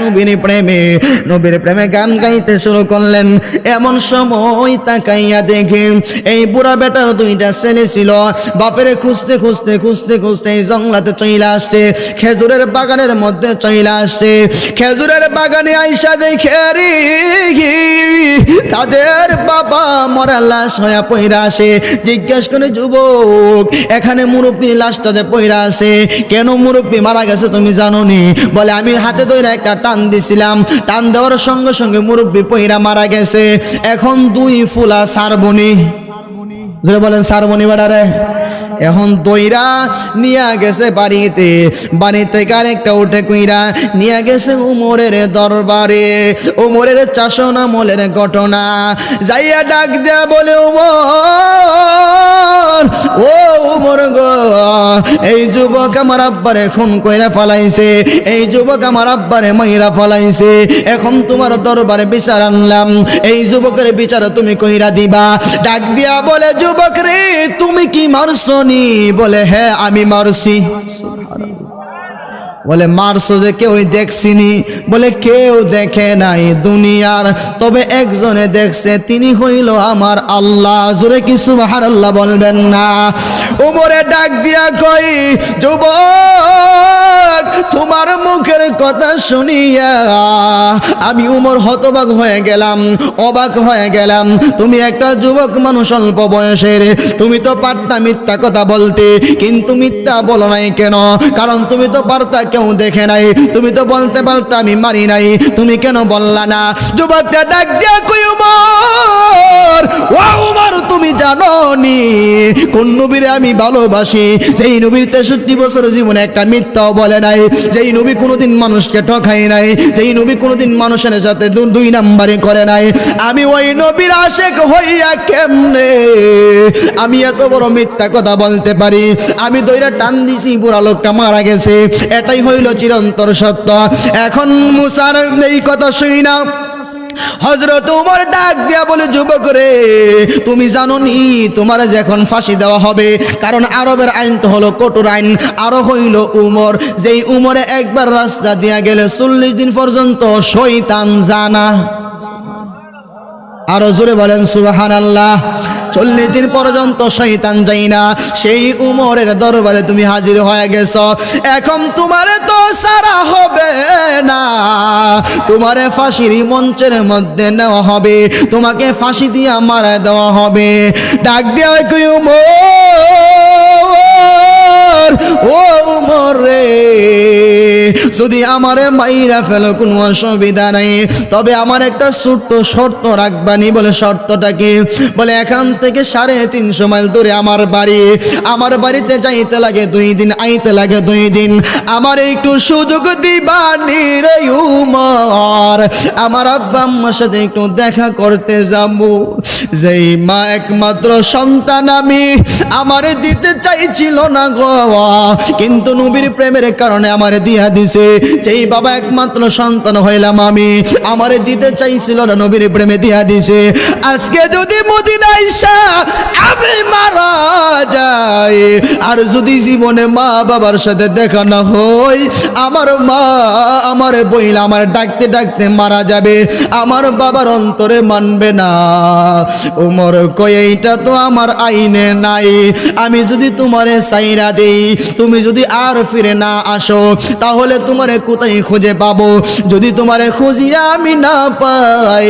নবীর প্রেমে গান গাইতে শুরু করলেন। এমন সময় তাকাইয়া দেখে এই বুড়া বেটার দুইটা ছেলে ছিল, বাপেরে খুঁজতে খুঁজতে খুঁজতে খুঁজতে এই জঙ্গলাতে চইলা আসছে, খেজুরের বাগানের মধ্যে চইলা আসছে। খেজুরের বাগানে আইসা দেখে রে তাদের বাবা মরা লাশ হইয়া পইরা আসে। জিজ্ঞেস করে, যুবক এখানে মুরব্বীর লাশটা যে পইরা আছে, কেন মুরব্বী মারা গেছে তুমি জানো নি? বলে, আমি হাতে ধরে একটা টান দিছিলাম, টান দেওয়ার সঙ্গে সঙ্গে মুরব্বী পইরা মারা গেছে। এখন দুই ফুলা সারবনি, জোরে বলেন সারবনি বেড়ারে। এখন দইরা নিয়ে গেছে বাড়িতে, বাড়িতে আরেকটা উঠে কইরা নিয়ে গেছে উমরের দরবারে। উমরের চাষনা মলের ঘটনা যাইয়া ডাক দেয়া বলে, উমর ও উমর গো, এই যুবক আমার আব্বারে খুন কইরা ফলাইছে, এই যুবক আমার আব্বারে মাইরা ফলাইছে, এখন তোমার দরবারে বিচার আনলাম, এই যুবকের বিচার তুমি কইরা দিবা। ডাক দিয়া বলে, যুবক রে তুমি কি মারছো নি? বলে, হ্যাঁ আমি মারছি। বলে, মারছো যে কেউ দেখছিনি? বলে, কেউ দেখে নাই দুনিয়ার, তবে একজনে দেখছে, তিনি হইল আমার আল্লাহ। জোরে কি সুবহানাল্লাহ বলবেন না? ওমরে ডাক দিয়া কই, যুবক তোমার মুখের কথা শুনিয়া আমি উমর হতবাক হয়ে গেলাম, অবাক হয়ে গেলাম। তুমি একটা যুবক মানুষ, অল্প বয়সের, তুমি তো পারতা মিথ্যা কথা বলতে, কিন্তু মিথ্যা বলো নাই কেন? কারণ তুমি তো পারতা, কেউ দেখে নাই, তুমি তো বলতে পারতা আমি মারি নাই, তুমি কেন বললা না? যুবকটা ডাক দিয়া কই, উমর ও উমর তুমি জানো নি কোন নবীরে আমি ভালোবাসি? যেই নবীর 63 বছর জীবনে একটা মিথ্যাও বলে নাই, যেই নবী কোনোদিন মানুষকে ঠকাই নাই, যেই নবী কোনোদিন মানুষের সাথে দুই নাম্বারে করে নাই। আমি ওই নবীর আশেক হইয়া কেমনে আমি এত বড় মিথ্যা কথা বলতে পারি? আমি দইরা টান দিছি, বুড়া লোকটা মারা গেছে, এটাই হইল চিরন্তর সত্য। এখন মুসার এই কথা শুই না, হযরত উমর ডাক দিয়া বলে, যুবক রে তুমি জানো নি তোমার যে এখন ফাঁসি দেওয়া হবে? কারণ আরবের আইন তো হলো কঠোর আইন। আরো হইল উমর, যেই উমরে একবার রাস্তা দিয়া গেলে 40 দিন পর্যন্ত শয়তান জানা। আরো জোরে বলেন সুবহানাল্লাহ। 40 দিন পর্যন্ত শয়তান যাই না। সেই উমরের দরবারে তুমি হাজির হয়ে গেছো, এখন তোমারে তো সারা হবে না, তোমারে ফাঁসির মঞ্চের মধ্যে নেওয়া হবে, তোমাকে ফাঁসি দিয়ে মারা দেওয়া হবে। ডাক দিয়া কই, উমর ও উমর রে, যদি আমারে মাইরা ফেলো কোনো অসুবিধা নাই, তবে আমার একটা ছোট্ট শর্ত রাখবানি। বলে, শর্তটা কি? বলে, এখান থেকে 350 মাইল দূরে আমার বাড়ি, আমার বাড়িতে যাইতে লাগে 2 দিন, আইতে লাগে 2 দিন, আমার একটু সুযোগ দিবানি রে উমর, আমার আব্বা আম্মার সাথে একটু দেখা করতে যাবো। যেই মা একমাত্র সন্তান আমি, আমারে দিতে চাইছিল না গো, কিন্তু নবীর প্রেমের কারণে আমারে দিয়া দিছে। যেই বাবা একমাত্র সন্তান হইলাম আমি, আমারে দিতে চাইছিল না, নবীর প্রেমে দিয়া দিছে। আজকে যদি মদিনায় আইসা আমি মারা যাই, আর যদি জীবনে মা বাবার সাথে দেখা না হয়, আমার মা আমারে বইলা আমার ডাকতে ডাকতে মারা যাবে, আমার বাবার অন্তরে মানবে না। উমর কই, এইটা তো আমার আইনে নাই, আমি যদি তোমারে সাইরা দেই, তুমি যদি আর ফিরে না আসো, তাহলে তাহলে তোমারে কোথায় খুঁজে পাবো? যদি তোমারে খুঁজিয়া আমি না পাই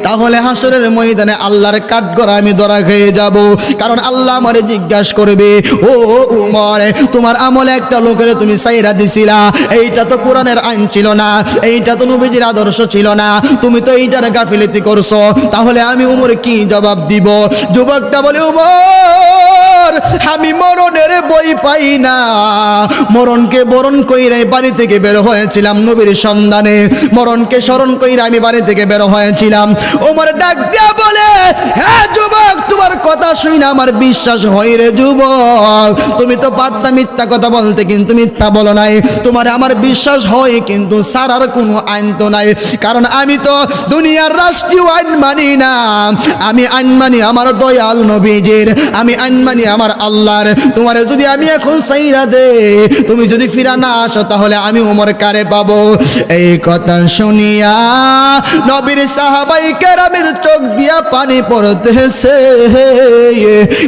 তাহলে হাসরের ময়দানে আল্লাহর কাঠগড়া আমি ধরা খেয়ে যাব। কারণ আল্লাহ আমারে জিজ্ঞাসা করবে, ও উমর, তোমার আমলে একটা লোকের তুমি সাইরা দিছিলা, এইটা তো কোরআনের আইন ছিল না, এইটা তো নবীজির আদর্শ ছিল না, তুমি তো এইটার গাফিলতি করছো, তাহলে আমি উমর কি জবাব দিব? যুবকটা বলে, উমর, আমি মরণের বই পাই না, মরণকে বরণ কইরে বাড়ি থেকে বের হয়েছিলাম নবীর সন্ধানে, মরণকে স্মরণ কইরে আমি বাড়ি থেকে বের হয়েছিলাম। ওমর ডাক দিয়া বলে, হ্যাঁ যুবক, তোমার কথা শুই না আমার বিশ্বাস হয় রে যুবক, তুমি তো পারতা মিথ্যা কথা বলতে কিন্তু মিথ্যা বলো নাই, তোমার আমার বিশ্বাস হয় কিন্তু সারার কোনো আইন তো নাই, কারণ আমি তো দুনিয়ার রাষ্ট্রীয় আইন মানি না, আমি আইন মানি আমার দয়াল নবীজির, আমি আইন মানি আমার আল্লাহর। তোমারে যদি আমি এখন সাইরা দে, তুমি যদি ফিরা না আসো তাহলে আমি ওমর কারে পাবো? এই কথা শুনিয়া নবীর সাহাবাই কেরামের চোখ দিয়া পানি পড়তেছে,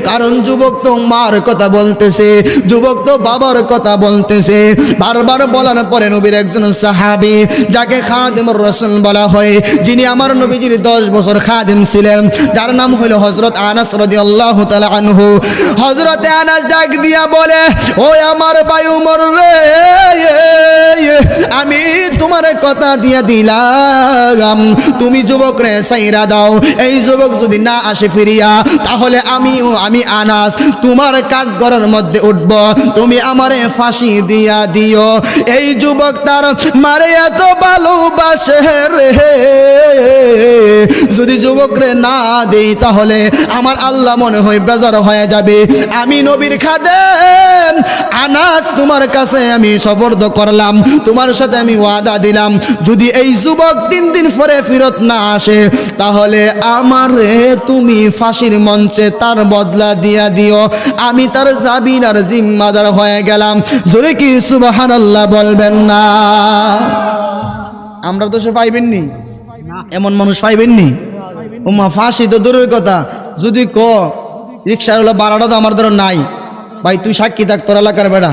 কারণ যুবক তো মার কথা বলতেছে, যুবক তো বাবার কথা বলতেছে। বারবার বলার পরে নবীর একজন সাহাবী, যাকে খাদিমুর রাসূল বলা হয়, যিনি আমার নবীজির 10 বছর খাদিম ছিলেন, যার নাম হইল হযরত আনাস রাদিয়াল্লাহু তাআলা আনহু। হযরত আনাস ডাক দিয়া বলে, ও আমার ভাই উমর রে, আমি তোমার কথা দিয়া দিলাম, তুমি যুবক রে সাইরা দাও, এই যুবক যদি না আসে ফিরিয়া তাহলে আমি আনাস তোমার কাঠগড়ার মধ্যে উঠব, তুমি আমারে ফাঁসি দিয়া দিও। এই যুবক তার মারে এত ভালোবাসে রে, যদি যুবক রে না দেই তাহলে আমার আল্লাহ মনে হয় বেজার হয়ে যাবে। আমি নবীর খাদেম আনাস তোমার কাছে আমি সবর্দ করলাম, তোমার সাথে আমি ওয়াদা দিলাম, যদি এই যুবক 3 দিন পরে ফেরত না আসে তাহলে আমারে তুমি ফাঁসির মঞ্চে তার বদলা দিয়া দিও, আমি তার জামিন আর জিম্মাদার হয়ে গেলাম। জোরে কি সুবহানাল্লাহ বলবেন না? আমরা তো সে পাইবেননি, এমন মানুষ পাইবেননি। ওমা ফাঁসি তো দূরের কথা, যদি রিক্সার হলো ভাড়াটা তো আমার ধরো নাই, ভাই তুই সাক্ষী থাক তোর এলাকার বেড়া,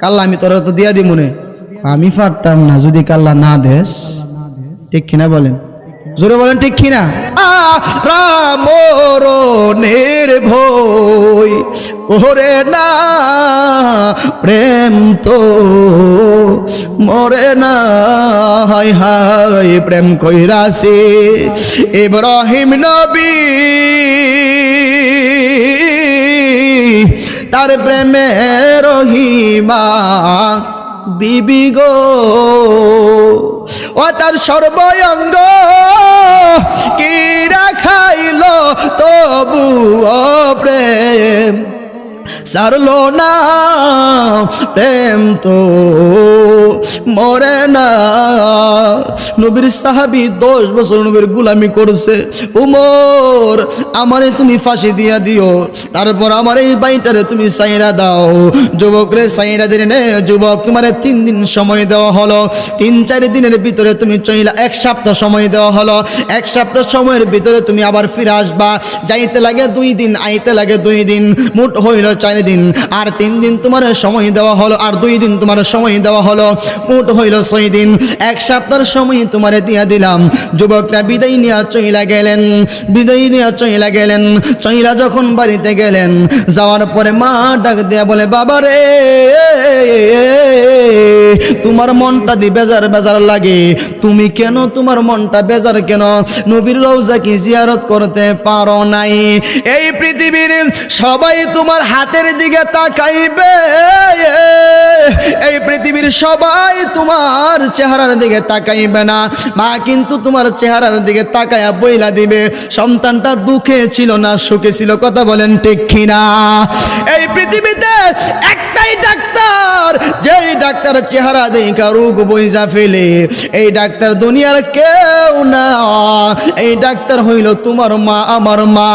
কাল্লা আমি তোরা তো দিয়া দি মনে, আমি পারতাম না যদি কাল্লা না দেশ, ঠিক কিনা বলেন? জোরে বলেন ঠিক কিনা? মরণের ভয় ওরে না, প্রেম তো মরে না, হায় হায় প্রেম কইরাছে ইব্রাহিম নবী, তার প্রেমে রহিমা বিবি গো, ও তার সর্বঙ্গ কি রাখাইল তবু প্রেম সারলো না, প্রেম তো মরে না। নবীর সাহাবী 10 বছর নবীর গোলামি করছে, উমর আমারে তুমি ফাঁসি দিয়া দিও, তারপর আমার এই বাইটারে তুমি সাইরা দাও। যুবক রে সাইরা দিলে নে, যুবক তোমারে 3 দিন সময় দেওয়া হলো, 3-4 দিনের ভিতরে তুমি চইলা, 1 সপ্তাহ সময় দেওয়া হলো, 1 সপ্তাহ সময়ের ভিতরে তুমি আবার ফিরে আসবা, যাইতে লাগে 2 দিন, আইতে লাগে 2 দিন, মোট হইল 4 দিন, আর 3 দিন তোমার সময় দেওয়া হলো, আর 2 দিন তোমার সময় দেওয়া হলো, মোট হইল 6 দিন। 1 সপ্তাহের সময় তোমারে দিয়া দিলাম। যুবকটা বিদায় নিয়ে চইলা গেলেন, বিদায় নিয়ে চইলা গেলেন। চইলা যখন বাড়িতে গেলেন, যাওয়ার পরে মা ডাক দিয়া বলে, বাবা রে তোমার মনটা দি বেজার বেজার লাগে, তুমি কেন তোমার মনটা বেজার কেন? নবীর রওজা কি জিয়ারত করতে পারো নাই? এই পৃথিবীর সবাই তোমার হাতের দিকে তাকাইবে, এই পৃথিবীর সবাই তোমার চেহারার দিকে তাকাইবে না, মা কিন্তু তোমার চেহারার দিকে তাকায়া বইলা দিবে সন্তানটা দুঃখে ছিল না সুখে ছিল। কথা বলেন ঠিক কিনা? এই পৃথিবীতে একটাই ডাক্তার, যেই ডাক্তার চেহারা দেখা রোগ বইজা ফেলে, এই ডাক্তার দুনিয়ার কেউ না, এই ডাক্তার হইল তোমার মা আমার মা।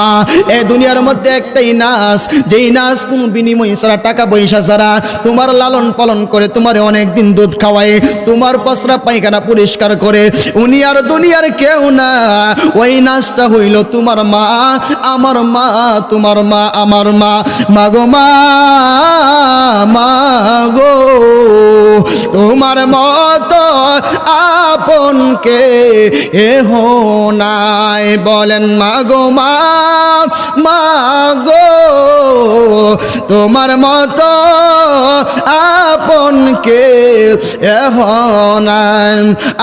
এই দুনিয়ার মধ্যে একটাই নার্স, যেই নার্স কোন কোনো বিনিময় ছাড়া, টাকা পয়সা ছাড়া তোমার লালন পালন করে, তোমার অনেক দিন দুধ খাওয়ায়, তোমার পসরা পায়খানা পরিষ্কার করে, উনি আর দুনিয়ার কেউ না, ওই নাচটা হইল তোমার মা, আমার মা, তোমার মা, আমার মা। মাগো মা, মাগো তোমার মতো আপনকে এহ নাই, বলেন মাগো মা, মাগো তোমার মতো আপনকে এহ নাই।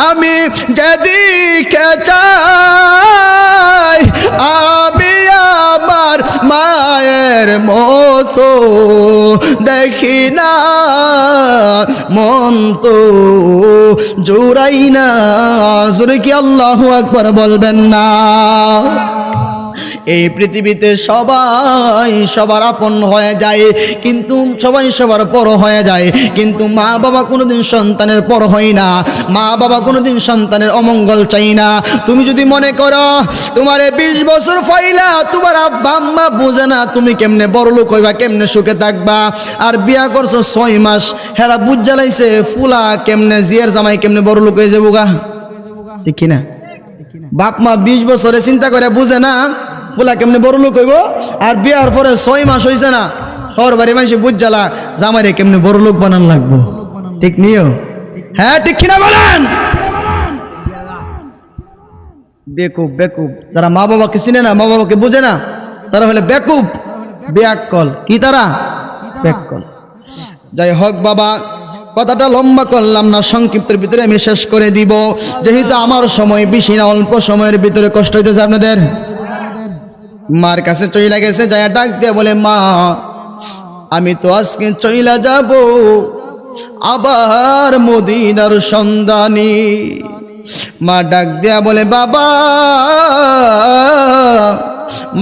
আমি যেদিকে চাই আমি আমার মায়ের মতো দেখি না, মন তো জোড়াই না। জোরে কি আল্লাহু আকবার বলবেন না? এই পৃথিবীতে সবাই সবার আপন হয়ে যায়, কিন্তু সবাই সবার পর হয়ে যায়, কিন্তু মা বাবা কোনোদিন সন্তানের পর হয় না, মা বাবা কোনোদিন সন্তানের অমঙ্গল চাই না। তুমি যদি মনে করো তোমার 20 বছর ফাইলা তোমার আব্বা আম্মা বুঝে না, তুমি কেমনে বড় লোক হইবা, কেমনে সুখে থাকবা, আর বিয়া করছো 6 মাস, হেরা বুঝ জ্বালাইছে ফুলা কেমনে জিয়ার জামাই কেমনে বড় লোক হয়ে যাবো গা, ঠিক কিনা? বাপ মা 20 বছরে চিন্তা করে বুঝে না ফুলা কেমনে বড় লোক হইব, আর বিয়ার পরে 6 মাস হয়েছে না, শহর বাড়ি মানুষ বুঝ জ্বালা জামাইরে কেমনে বড় লোক বানান লাগবো, ঠিক নিও? হ্যাঁ ঠিক কিনা বলেন? বেকুব, বেকুব যারা মা বাবাকে চিনে না, মা বাবাকে বুঝে না, তারা হলে বেকুব, বেয়াক্কল। কি তারা? বেয়াক্কল। যাই হোক বাবা, কথাটা লম্বা করলাম না, সংক্ষিপ্তের ভিতরে আমি শেষ করে দিব, যেহেতু আমার সময় বেশি না, অল্প সময়ের ভিতরে কষ্ট হইতেছে আপনাদের। মার কাছে চইলা গেছে, যায় ডাক দিয়ে বলে মা আমি তো আজকে চইলা যাব আবার মদিনার সন্ধানী। মা ডাক দিয়া বলে বাবা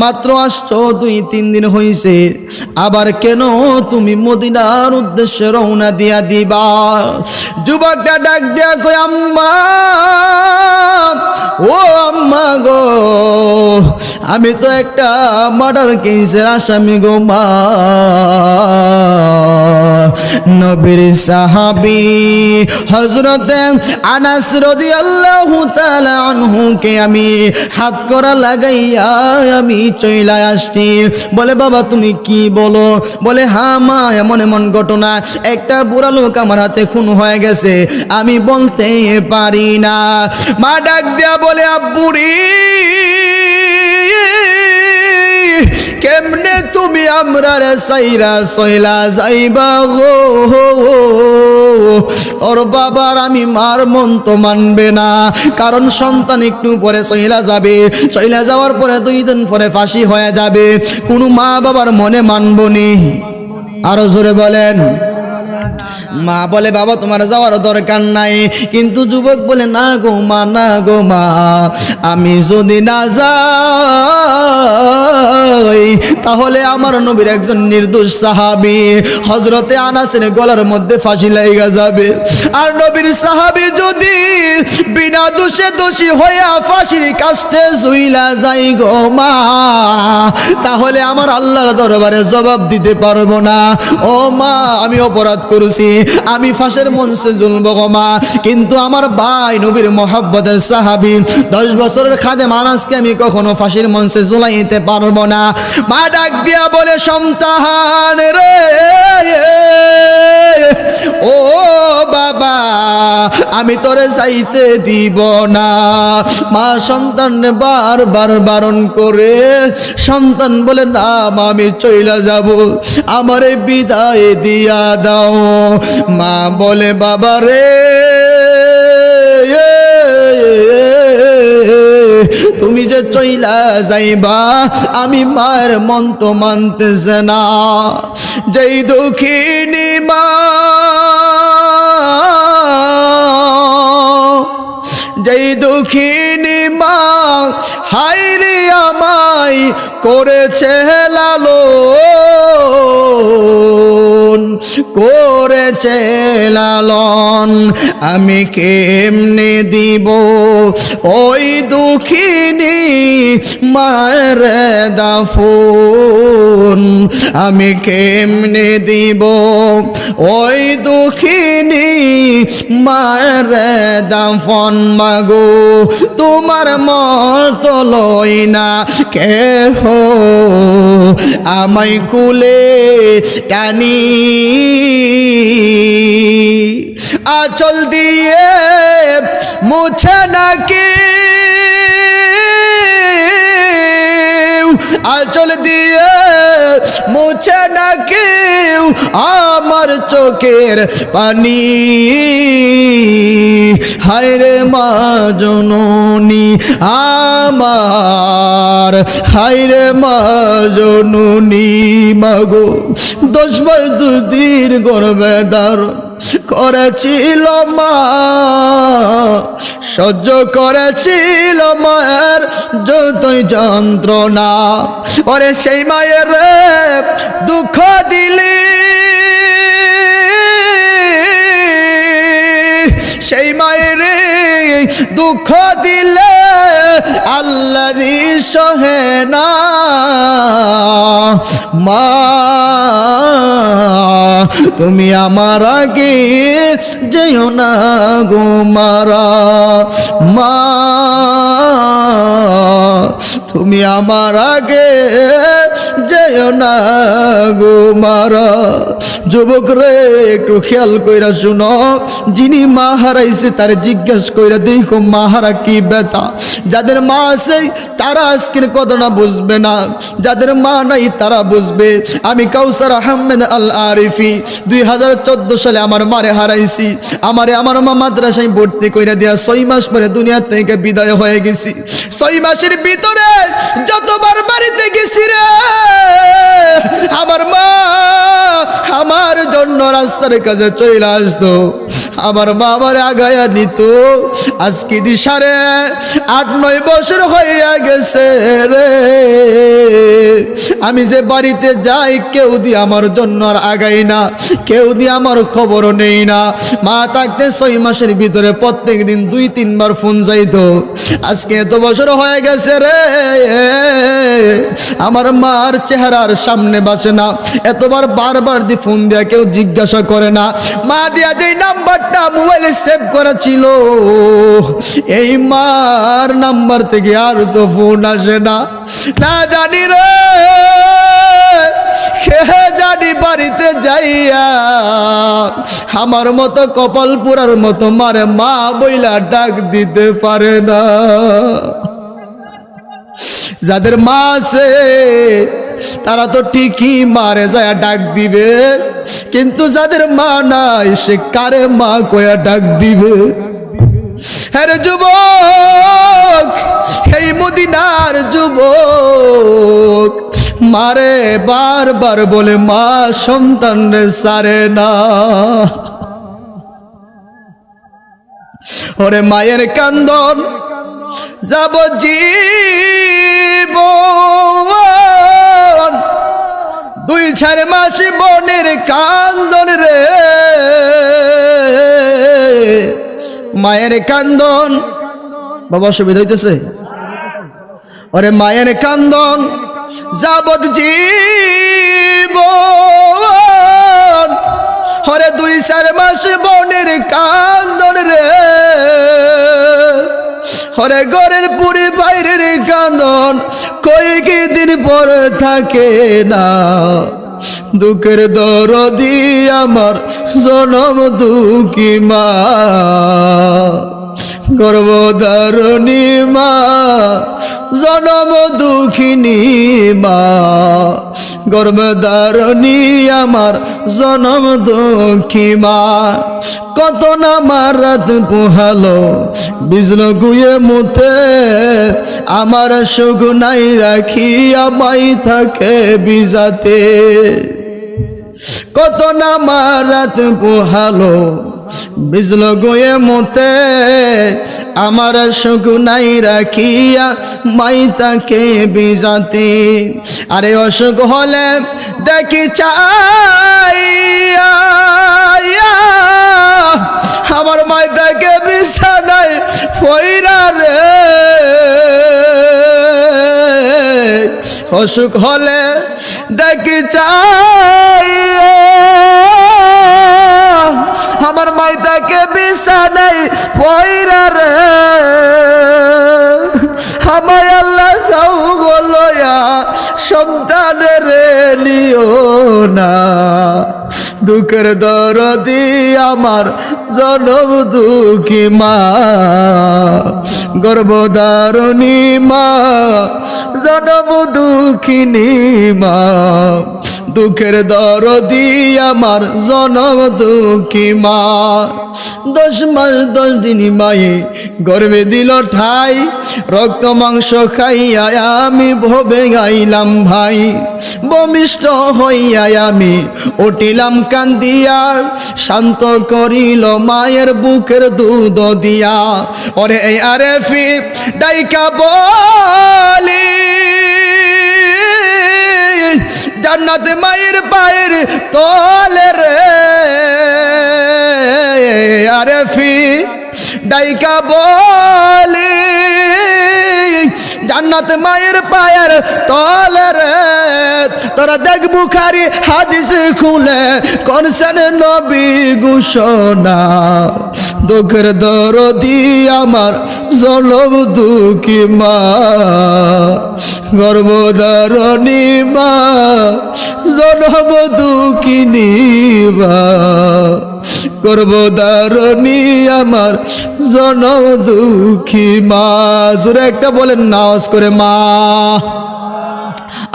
মাত্র আসছো 2-3 দিন হইছে, আবার কেন তুমি মদিনার উদ্দেশ্যে রওনা দিয়া দিবা? যুবকটা ডাক দিয়া কই আম্মা, ও আম্মা গো, আমি তো একটা মার্ডার কেসের আসামি গো মা। নবীর সাহাবী হযরত আনাস রাদিয়াল্লাহু তাআলা আনহু কে আমি হাত করা লাগাইয়া আমি চইলা আসছি। বলে বাবা তুমি কি বলো? বলে হ্যাঁ মা, এমন এমন ঘটনা, একটা বুড়া লোক আমার হাতে খুন হয়ে গেছে, আমি বলতে পারি না। মা ডাক দিয়া বলে আব্বুরি কেমনে তুমি আমরার সাইরা সইলা যাইবা গো? ওর বাবার আমি মার মন তো মানবে না, কারণ সন্তান একটু পরে সইলা যাবে, সইলা যাওয়ার পরে 2 দিন পরে ফাঁসি হয়ে যাবে, কোনো মা বাবার মনে মানবনি? আরো জোরে বলেন। মা বলে বাবা তোমার যাওয়ার দরকার নাই, কিন্তু যুবক বলে না গো মা, না গো মা, আমি যদি না যাই তাহলে আমার নবীর একজন নির্দোষ সাহাবী হযরতে আনাসের গলার মধ্যে ফাঁসি লাগা যাবে, আর নবীর সাহাবী যদি বিনা দোষে দোষী হইয়া ফাঁসির কাস্টে ঝুইলা যাই গো মা, তাহলে আমার আল্লাহর দরবারে জবাব দিতে পারবো না। ও মা আমি অপরাধ করেছি, আমি ফাঁসের মঞ্চে ঝুলবো গো মা, কিন্তু আমার ভাই নবীর মহব্বতের সাহাবী 10 বছরের খাদেম আনাসকে আমি কখনো ফাঁসির মঞ্চে ঝুলাইতে পারবো না। মা ডাক দিয়া বলে সন্তান রে, ও বাবা আমি তোরে যাইতে দিব না। মা সন্তানকে বারবার বারণ করে, সন্তান বলে না মা আমি চইলা যাব, আমারে বিদায় দিয়া দাও। মা বলে বাবা রে তুমি যে চইলা যাইবা আমি মায়ের মন তো মানতেছে না। যেই দুঃখিনী মা, যেই দুঃখিনী মা হায়রে আমায় করেছে লালন, করেছে লালন, আমি কেমনে দিব ওই দুঃখিনী মায়ের দাফন, আমি কেমনে দিব ওই দুঃখিনী মায়ের দাফন। মাগো তোমার মতো লই না কেহ আমায় কুলে টানি, আঁচল দিয়ে মুছে নাকি, আঁচল দিয়ে মুছে না কেউ আমার চোখের পানি। হায়রে মা জননী আমার, হায়রে মা জননী মাগো 10 মাস 2 দিন গর্ভে ধারণ করেছিল মা, সহ্য করেছিল মায়ের যতই যন্ত্রণা। ওরে সেই মায়ের দুঃখ দিলি, সেই মায়ের দুঃখ দিলে আল্লাহ সহে না মা, তুমি আমার আগে যেও না গো মারা, মা তুমি আমার আগে যেও না গো মারা। যুবক রে একটু খেয়াল কইরা শুনো, যিনি মা হারাইছে তার জিজ্ঞেস কইরা দেখো মা হারা কি ব্যথা। যাদের মা আছে তারা আজকের কথাটা বুঝবে না, যাদের মা নাই তারা বুঝবে। আমি কাউসার আহমেদ আল আরিফি 2014 সালে আমার মারে হারাইছি। আমার মা মাদ্রাসায় ভর্তি কইরা দিয়া 6 মাস পরে দুনিয়া থেকে বিদায় হয়ে গেছি। 6 মাসের ভিতরে যতবার বাড়িতে গেছি রে আমার মা আমার জন্য রাস্তার কাছে চলে আসতো, আমার মা আমার আগায়া নিত। আজকে দি 8.5 বছর হইয়া গেছে রে, আমি যে বাড়িতে যাই কেউ দি আমার জন্য আর আগাই না, কেউ দি আমার খবরও নেই না। মা থাকতে 6 মাসের ভিতরে প্রত্যেক দিন 2-3 বার ফোন যাইতো। আজকে এত বছর হয়ে গেছে রে, আমার মার চেহারার সামনে বাসে না। এতবার বারবার দি ফোন দিয়া কেউ জিজ্ঞাসা করে না। মা দিয়া যেই নাম্বারটা মোবাইলে সেভ করা ছিল এই মার নাম্বার থেকে আর তো ফোন আসে না। না জানি রে কে জানি বাড়িতে যাইয়া আমার মতো কপাল পুরার মতো মারে মা বইলা ডাক দিতে পারে না। যাদের মা আছে তারা তো ঠিকই মারে যায় ডাক দিবে, কিন্তু যাদের মা নাই সে কারে মা কয়া ডাক দিবে। হ্যাঁ যুবক, এই মদিনার যুবক মারে বারবার বলে মা সন্তান রে সারে না। ওরে মায়ের কান্দন যাব জীবন, 2-4 মাস বনের কান্দন রে, মায়ের কান্দন। বাবা অসুবিধা হইতেছে? ওরে মায়ের কান্দন যাবত জীবন, ওরে 2-4 মাস বনের কান্দন রে, ওরে ঘরের পুরি বাইরের কান্দন কয়েকদিন পর থাকে না। দুঃখের দরদি আমার জনম দুঃখী মা, গর্ভধারণী মা জনম দুঃখিনী মা, গর্ভধারণী আমার জনম দুঃখী মা। কত না মার রাত পোহালো বিজল গুয়ে মুতে, আমার সুখ নাই রাখি আমায় থাকে বিজাতে। কত না মার রাত পোহালো বিজল গোয়ে মতে আমার সুগুনাই রাখিয়া মাই তাকে বিজাতি আরে অসুখ হলে দেখি চাইয়া আমার মাই তাকে বিছানায় ফইরা রে অসুখ হলে দেখি চাইয়া আমার মাই তাকে বিছানায় ফইরা রে আমার আল্লাহ সাউ গলয়া সন্তানের নিও না দুঃখের দরদি আমার জনম দুঃখী মা গর্ভধারণী মা জনম দুঃখিনী মা দুঃখের দরদি আমার জনম দুঃখী মা 10 মাস 10 দিন মায়ে গর্ভে দিল ঠাই রক্ত মাংস খাইয়া আমি ভবে গাইলাম ভাই বমিষ্ঠ হইয়া আমি উঠিলাম কান্দিয়া শান্ত করিল মায়ের বুকের দুধ দিয়া ওরে এই আরেফি ডাইকা বলি জান্নাতে মায়ের পায়ের তলে রে আরেফি ডাইকা বলি জান্নাতে মায়ের পায়ের তলে রে তোরা দেখ বুখারী হাদিস খুলে করছেন নবী ঘোষণা দুঃখের দরদি আমার জনম দুঃখী মা গর্ভধারণী মা জনম দুঃখিনী মা গর্ভধারণী আমার জনম দুঃখী মা জোরে একটা বলেন না আওয়াজ করে মা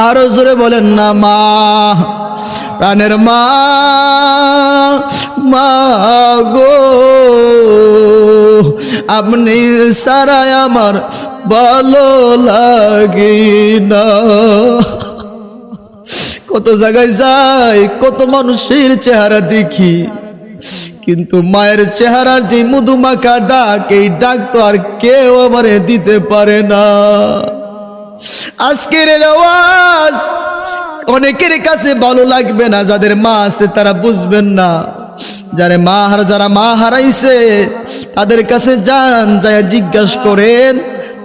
আরো জোরে বলেন না মা প্রাণের মা মা গো আপনি সারাই আমার ভালো লাগে না কত জায়গায় যাই কত মানুষের চেহারা দেখি কিন্তু মায়ের চেহারার যে মধুমাখা ডাক এই ডাক তো আর কেউ আমারে দিতে পারে না আজকের আওয়াজ অনেকের কাছে ভালো লাগবে না যাদের মা আছে তারা বুঝবেন না যারা মা হারাইছে তাদের কাছে যান যায় জিজ্ঞাসা করেন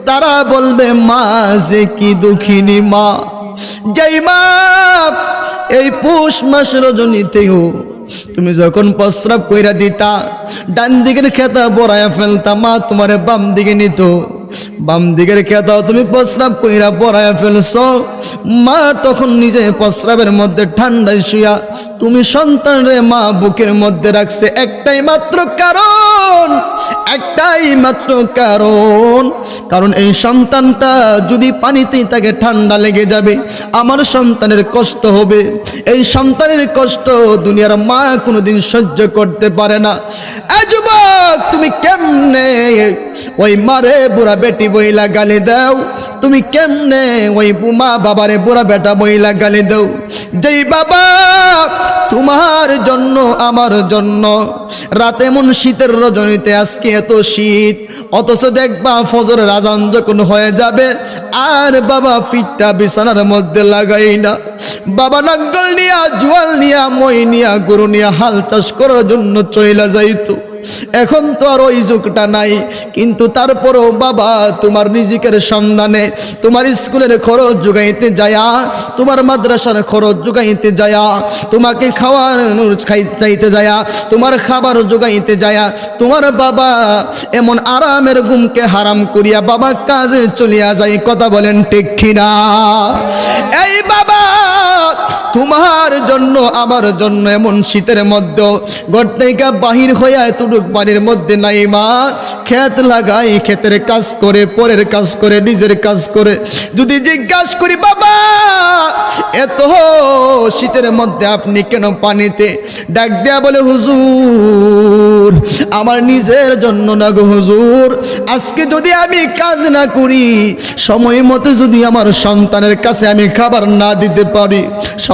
তারা বলবে মা যে কি দুঃখিনী মা যেই মা এই পৌষ মাস রজনীতেও তুমি যখন প্রস্রাব কইরা দিতা ডান দিকের খেতা বড়াইয়া ফেলতা মা তোমারে বাম দিকে নিত বাম দিকের খেতাও তুমি প্রস্রাব কইরা বড়াইয়া ফেলছো মা তখন নিজে প্রস্রাবের মধ্যে ঠান্ডায় শুয়া তুমি সন্তানরে মা বুকের মধ্যে রাখছে একটাই মাত্র কারণ এই সন্তানটা যদি পানিতেই তাকে ঠান্ডা লেগে যাবে আমার সন্তানের কষ্ট হবে এই সন্তানের কষ্ট দুনিয়ার মা কোনোদিন সহ্য করতে পারে না এ যুবক তুমি কেমনে ওই মারে বুড়া বেটি বইলা গালি দাও তুমি কেমনে ওই মা বাবারে বুড়া বেটা বইলা গালি দাও যেই বাবা তোমার জন্য আমার জন্য রাতে এমন শীতের রজনীতে আজকে এত শীত অথচ দেখবা ফজরের আজান যখন হয়ে যাবে আর বাবা পিঠটা বিছানার মধ্যে লাগাই না বাবা নাঙ্গল নিয়া জোয়াল নিয়া মই নিয়া গরু নিয়া হাল চাষ করার জন্য চইলা যাইতো এখন তো আর ওই যুগটা নাই কিন্তু তারপরও বাবা তোমার রিজিকের সন্ধানে তোমার স্কুলের খরচ জোগাইতে যায়া তোমার মাদ্রাসার খরচ জোগাইতে যায়া তোমাকে খাওয়ানোর চাইতে যায়া তোমার খাবার জোগাইতে যায়া তোমার বাবা এমন আরামের ঘুমকে হারাম করিয়া বাবা কাজে চলিয়া যায় কথা বলেন ঠিক কিনা এই বাবা তোমার জন্য আমার জন্য এমন শীতের মধ্যে ঘর থেকে বাহির হইয়া এতটুক বাড়ির মধ্যে নাই মা ক্ষেত লাগাই ক্ষেতের কাজ করে পরের কাজ করে নিজের কাজ করে যদি জিজ্ঞাসা করি বাবা এত শীতের মধ্যে আপনি কেন পানিতে ডাক দেয়া বলে হুজুর আমার নিজের জন্য না গো হুজুর আজকে যদি আমি কাজ না করি সময় মতো যদি আমার সন্তানের কাছে আমি খাবার না দিতে পারি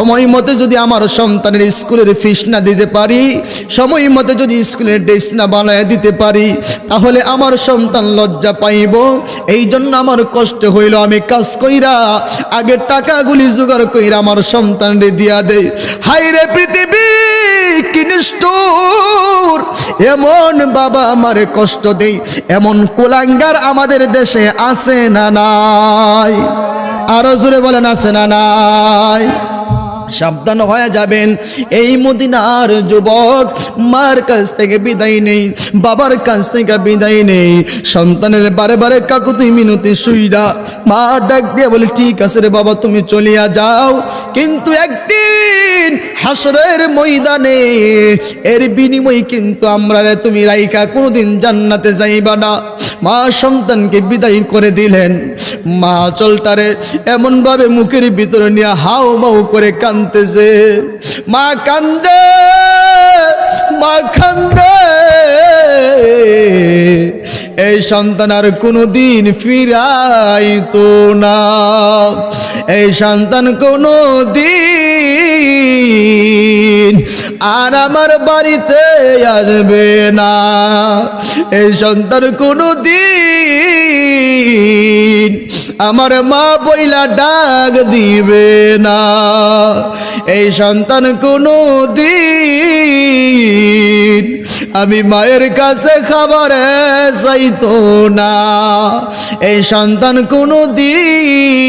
সময় মতো যদি আমার সন্তানের স্কুলের ফিস না দিতে পারি, সময় মতো যদি স্কুলের ড্রেস না বানায় দিতে পারি, তাহলে আমার সন্তান লজ্জা পাইব। এই জন্য আমার কষ্ট হইল, আমি কাজ কইরা আগে টাকাগুলি জোগাড় কইরা আমার সন্তানরে দিয়া দেই। হায়রে পৃথিবী কি নিষ্ঠুর, এমন বাবা আমারে কষ্ট দেই, এমন কুলাঙ্গার আমাদের দেশে আছে না নাই? আরো জোরে বলেন আছে না নাই? সাবধান হয়ে যাবেন। এই মদিনার যুবক মার কাছ থেকে বিদায় নেই, বাবার কাছ থেকে বিদায় নেই, সন্তানের বারে বারে কাকুতি মিনতি শুইরা মা ডাক দিয়ে বলে ঠিক আছে রে বাবা তুমি চলিয়া যাও, কিন্তু একদিন হাসরের ময়দানে এর বিনিময় কিন্তু আমরা রে তুমি রাইকা কোনোদিন জান্নাতে যাইবা না। মা সন্তানকে বিদায় করে দিলেন। মা চলটারে এমন ভাবে মুখের ভিতরে নিয়ে হাও মাও করে কাঁদতেছে। মা কান্দে, মা কান্দে, এই সন্তান আর কোনোদিন ফিরাইতো না, এই সন্তান কোনোদিন আর আমার বাড়িতে আসবে না, এই সন্তান কোনোদিন আমার মা বইলা ডাক দিবে না, এই সন্তান কোনোদিন আমি মায়ের কাছে খাবারে চাইতো না, এই সন্তান কোনোদিন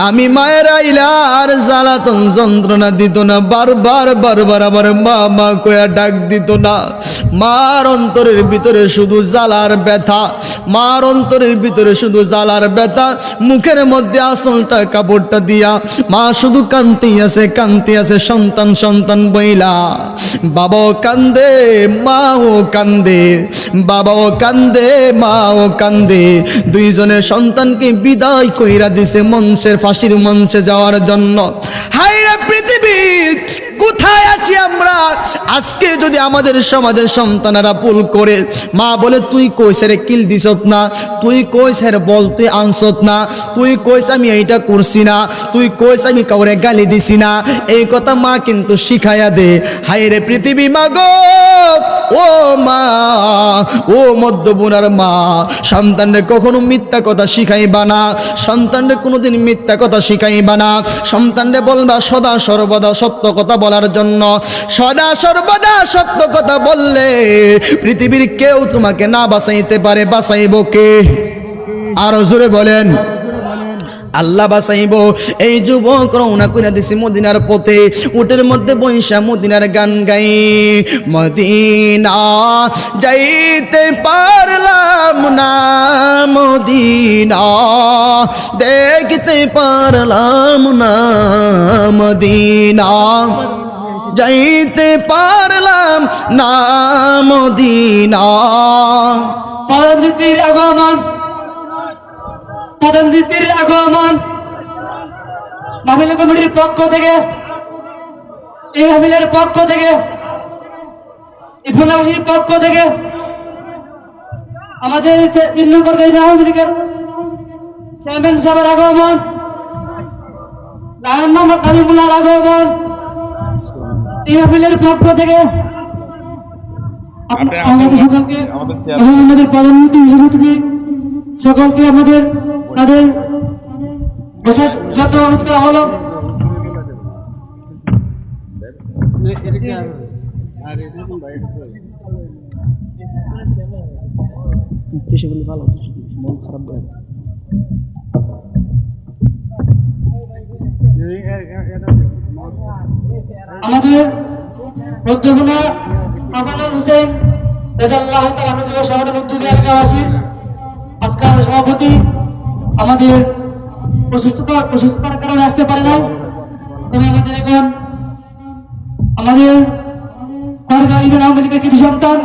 আমি মায়ের আইলার জ্বালাতন যন্ত্রণা দিত না, বারবার বারবার আমার মা মা কয়া ডাক দিত না। মার অন্তরের ভিতরে শুধু জ্বালার ব্যথা, মার অন্তরের ভিতরে শুধু জ্বালার ব্যথা, মুখের মধ্যে আসলটা কাপড়টা দিয়া মা শুধু কান্তি আছে সন্তান সন্তান বইলা। বাবাও কান্দে, মাও কান্দে, বাবাও কান্দে, মাও কান্দে, দুইজনে সন্তানকে বিদায় কইরা দিছে মঞ্চের ফাঁসির মঞ্চে যাওয়ার জন্য। হায়রে পৃথিবী, কোথায় আছি আমরা? আজকে যদি আমাদের সমাজের সন্তানেরা ভুল করে, মা বলে তুই কইস রে কিল দিছত না, তুই কইস রে বল তুই আনছত না, তুই কইস আমি এইটা করছি না, তুই কইস আমি কাউরে গালি দিছি না, এই কথা মা কিন্তু শিখাইয়া দে। হায়রে পৃথিবী মা গো, ও মা, ও মধ্যবুনার মা, সন্তানরে কখনো মিথ্যা কথা শিখাইবা না, সন্তানরে কোনোদিন মিথ্যা কথা শিখাইবা না, সন্তানরে বলবা সদা সর্বদা সত্য কথা বলার জন্য। সদা সর্বদা সত্য কথা বললে পৃথিবীর কেউ তোমাকে না বাঁচাইতে পারে, বাঁচাইব কে? আরো জোরে বলেন আল্লাহ বাঁচাইব। এই যুবক রওনা করে দিছি মদিনার পথে, উটের মধ্যে বৈশা মদিনার গান গাই। মদিনা যাইতে পারলাম না, মদিনা দেখতে পারলাম না, মদিনা যাইতে পারলাম না, মদিনা। পরবর্তীর আগমন, পরবর্তীর আগমন মাহফিল কমিটির পক্ষ থেকে, এই মাহফিলের পক্ষ থেকে, এই ফুলাবাসীর পক্ষ থেকে আমাদের 3 নম্বর আওয়ামী লীগের চেয়ারম্যান সাহেবের আগমন, লায়ন মোহাম্মদ কালিমুল্লাহর আগমন, এই মাহফিলের পক্ষ থেকে আমাদের সকলকে, আমাদের প্রধানমন্ত্রী বিশেষজ্ঞ সকলকে আমাদের তাদের বসার জন্য অনুরোধ করা হলো। আমাদের মধ্যগুনা হাসানুল হোসেন রাদিয়াল্লাহু তাআলা আনহু শহরের উদ্যোগী এলাকাবাসী আজকের সভাপতি আমাদের অসুস্থতার কারণে আসতে পারে না, তবে আমাদের এখন আমাদের আওয়ামী লীগের কৃতি সন্তান,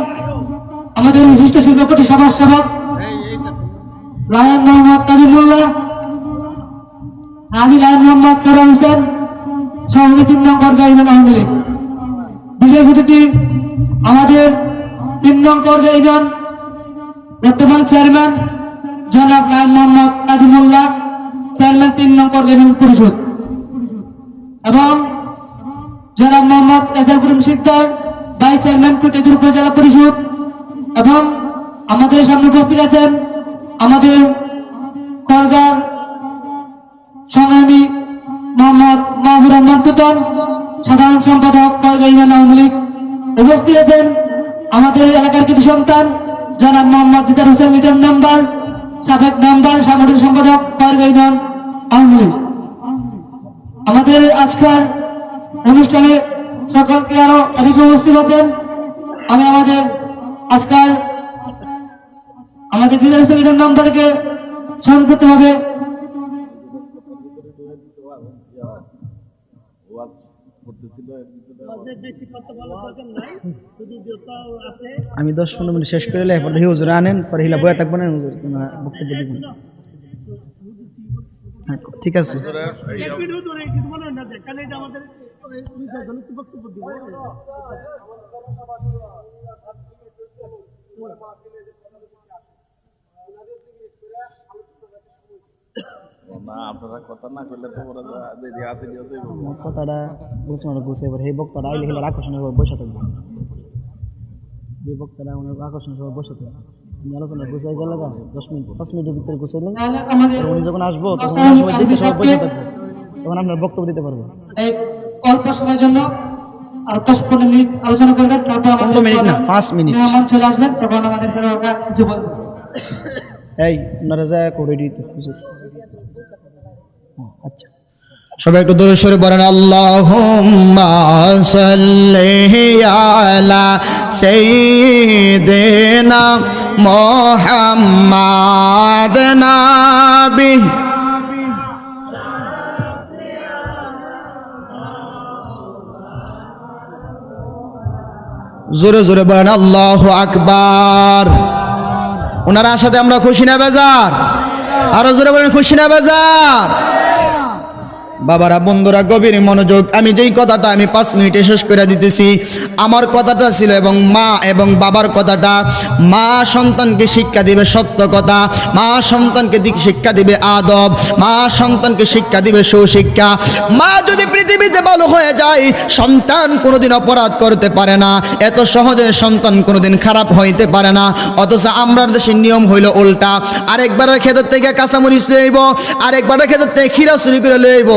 আমাদের বিশিষ্ট শিল্পপতি সমাজ সেবক লায়ন মোহাম্মদ কাজিমুল্লাহ, হাজী লায়ন মোহাম্মদ সারাম হোসেন, সভাপতি 3 নং পর্যায়ে আওয়ামী লীগ। বিশেষ অতিথি আমাদের 3 নং পর্যায়ে বর্তমান চেয়ারম্যান জনাব লায়ন মোহাম্মদ কাজিমুল্লাহ, চেয়ারম্যান 3 নং পর্যায় পরিষদ। এবং জনাব মোহাম্মদ এজাজ করিম সিকদার, ভাইস চেয়ারম্যান কোটিয়াদুর উপজেলা পরিষদ, এবং আমাদের সামনে উপস্থিত আছেন আমাদের করগার সংগ্রামী মোহাম্মদ মাহবুব রহমান তুতন, সাধারণ সম্পাদক করগা ইউনিয়ন আওয়ামী লীগ। উপস্থিত আছেন আমাদের এলাকার কিছু সন্তান জনাব মোহাম্মদ দিদার হোসেন লিটন মেম্বার, সাবেক মেম্বার, সাংগঠনিক সম্পাদক করগা ইউনিয়ন আওয়ামী লীগ। আমাদের আজকের অনুষ্ঠানে সকলকে আরো অধিক উপস্থিত আছেন। আমি আমাদের দিদার হোসেন লিটন মেম্বারকে সংক্ষিপ্তভাবে আমি 10-15 মিনিট শেষ করে এরপর দেখি হুজুর আনেন, পরে হিলা বয়া থাকবো না, হুজুর বক্তব্য দিবেন। হ্যাঁ, ঠিক আছে। কথাটা বলছি মানে গুছে এবার এই বক্তাটা আইলে হিলার আকর্ষণের বসে থাকবে, যে বক্তারা আকর্ষণের সবাই বসে থাকবে। আমি আলোচনা গুছাই গেল 5 মিনিটের ভিতরে গুছাইলেন, উনি যখন আসবো তখন সবাই বসে থাকবো, তখন আপনার বক্তব্য দিতে পারবো। এই অল্প সময়ের জন্য আর 10-15 মিনিট আলোচনা করবেন, তারপর 15 মিনিট না 5 মিনিট চলে আসবেন, তখন আমাদের কিছু বলবেন। এই আপনারা যা করে দিতে হুজুর। আচ্ছা, সবাই একটু দরুদ শরীফ পড়েন। আল্লাহুম্মা সাল্লি আলা সাইয়্যিদিনা মুহাম্মাদ নাবি। জোরে জোরে বলেন আল্লাহু আকবার। ওনার সাথে আমরা খুশি না বেজার? আরো জোরে বলেন খুশি না বেজার? বাবারা, বন্ধুরা, গভীর মনোযোগ। আমি যেই কথাটা 5 মিনিটে শেষ করে দিতেছি, আমার কথাটা ছিল এবং মা এবং বাবার কথাটা। মা সন্তানকে শিক্ষা দিবে সত্য কথা, মা সন্তানকে শিক্ষা দিবে আদব, মা সন্তানকে শিক্ষা দিবে সুশিক্ষা। মা যদি পৃথিবীতে ভালো হয়ে যায়, সন্তান কোনোদিন অপরাধ করতে পারে না, এত সহজে সন্তান কোনোদিন খারাপ হইতে পারে না। অথচ আমরার দেশের নিয়ম হইল উল্টা। আরেকবারের ক্ষেত্র থেকে কাঁচামরিচ লইব, আরেকবারের ক্ষেত্র থেকে ক্ষীরা চুরি করে লইব।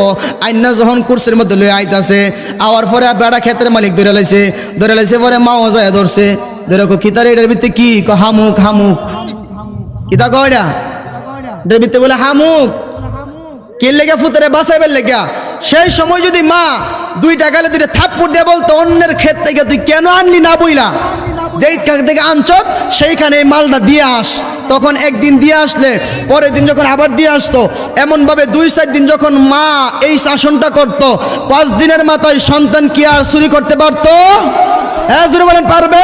আইনা যখন কুর্সির মধ্যে লই আইতাছে, আওয়ার পরে বেড়া ক্ষেত্রের মালিক ধরে লাইছে পরে মাও যায় ধরছে, ধরে কিতার এটার ভিত্তি কি হামুক হামুক কিতা কয়টা এটার ভিত্তি বলে হামুক কি লেগে ফুতরে বাঁচাইবার লেগা। সেই সময় যদি মা 2 টাকা দিলে থাপ্পড় দিয়ে বলতো অন্যের ক্ষেত থেকে তুই কেন আনলি না বইলা, যেই থেকে আনছ সেইখানে এই মালটা দিয়ে আস, তখন একদিন দিয়ে আসলে পরের দিন যখন আবার দিয়ে আসতো, এমনভাবে 2-4 দিন যখন মা এই শাসনটা করত, 5 দিনের মাথায় সন্তান কি আর চুরি করতে পারতো? হ্যাঁ জোরে বলেন পারবে?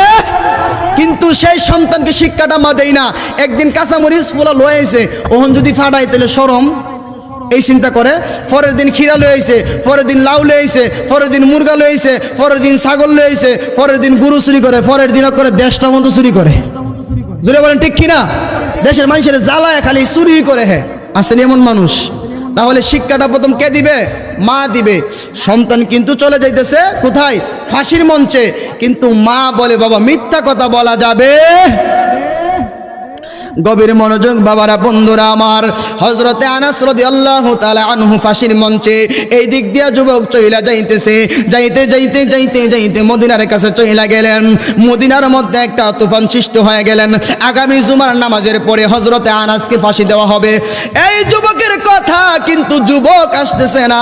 কিন্তু সেই সন্তানকে শিক্ষাটা মা দেয় না। একদিন কাঁচামরিচ ফোলা লয়েছে, ওহন যদি ফাটাই তাহলে শরম এই চিন্তা করে। পরের দিন ক্ষীরা লয়েছে, পরের দিন লাউ লয়েছে, পরের দিন মুরগা লয়েছে, পরের দিন ছাগল লয়েছে, পরের দিন গরু চুরি করে, পরের দিন করে দেশটা মতো চুরি করে। জোরে বলেন ঠিক কিনা? দেশের মানুষের জ্বালায় খালি চুরি করে। হ্যাঁ, আসেন এমন মানুষ। তাহলে শিক্ষাটা প্রথম কে দিবে? মা দিবে। সন্তান কিন্তু চলে যাইতেছে কোথায়? ফাঁসির মঞ্চে। কিন্তু মা বলে বাবা মিথ্যা কথা বলা যাবে। গভীর মনোযোগ বাবারা, বন্ধুরা আমার। হযরতে আনাস রাদিয়াল্লাহু তাআলা আনহু ফাঁসির মঞ্চে এই দিক দিয়া যুবক চইলা যাইতেছে, যাইতে যাইতে যাইতে যাইতে মদিনার কাছে চইলা গেলেন। মদিনার মধ্যে একটা তুফান সৃষ্টি হয়ে গেলেন। আগামী জুমার নামাজের পরে হযরতে আনাসকে ফাঁসি দেওয়া হবে। এই যুবকের কথা কিন্তু যুবক আসতেছে না,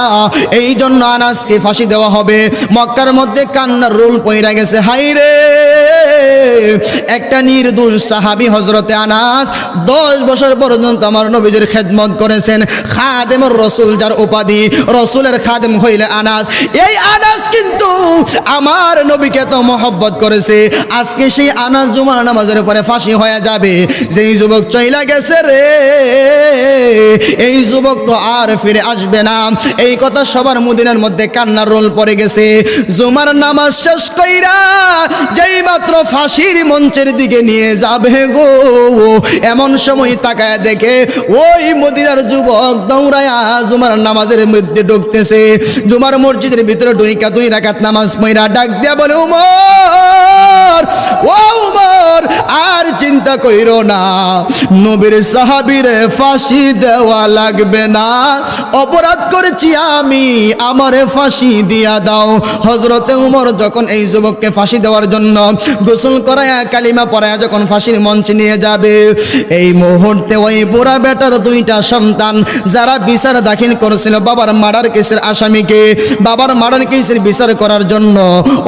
এই জন্য আনাসকে ফাঁসি দেওয়া হবে। মক্কার মধ্যে কান্নার রোল পইরা গেছে। হাইরে, একটা নির্দোষ সাহাবী হযরতে আনাস 10 বছর পর্যন্ত আমার নবীজির খেদমত করেছেন। খাদেমুর রাসূল, যার উপাধি রাসূলের খাদেম হইলে আনাস। এই আনাস কিন্তু আমার নবীকে তো মহব্বত করেছে। আজকে সেই আনাস জুমার নামাজের পরে ফাঁসি হয়ে যাবে। যেই যুবক চইলা গেছে রে, এই যুবক তো আর ফিরে আসবে না। এই কথা সবার মদিনার মধ্যে কান্নার রোল পড়ে গেছে। জুমার নামাজ শেষ কইরা যেই মাত্র ফাঁসির মঞ্চের দিকে নিয়ে যাবে গো, এমন সময় তাকায় দেখে ওই মদিনার যুবক দৌড়ায়া জুমার নামাজের মধ্যে ঢুকতেছে। জুমার মসজিদের ভিতরে ঢুইকা 2 রাকাত নামাজ পড়া ডাক দিয়া বলে, উমর, ও উমর, আর চিন্তা কইরো না, নবীর সাহাবীরে ফাঁসি দেওয়া লাগবে না, অপরাধ করেছি আমি, আমারে ফাঁসি দিয়া দাও। হযরতে উমর যখন এই যুবককে ফাঁসি দেওয়ার জন্য গোসল করায়া কালিমা পড়ায়া যখন ফাঁসির মঞ্চে নিয়ে যাবে, এই মুহূর্তে ওই বুড়া বেটার 2টা সন্তান যারা বিচার দাখিল করেছিল বাবার মার্ডার কেসের আসামিকে, বাবার মার্ডার কেসের বিচার করার জন্য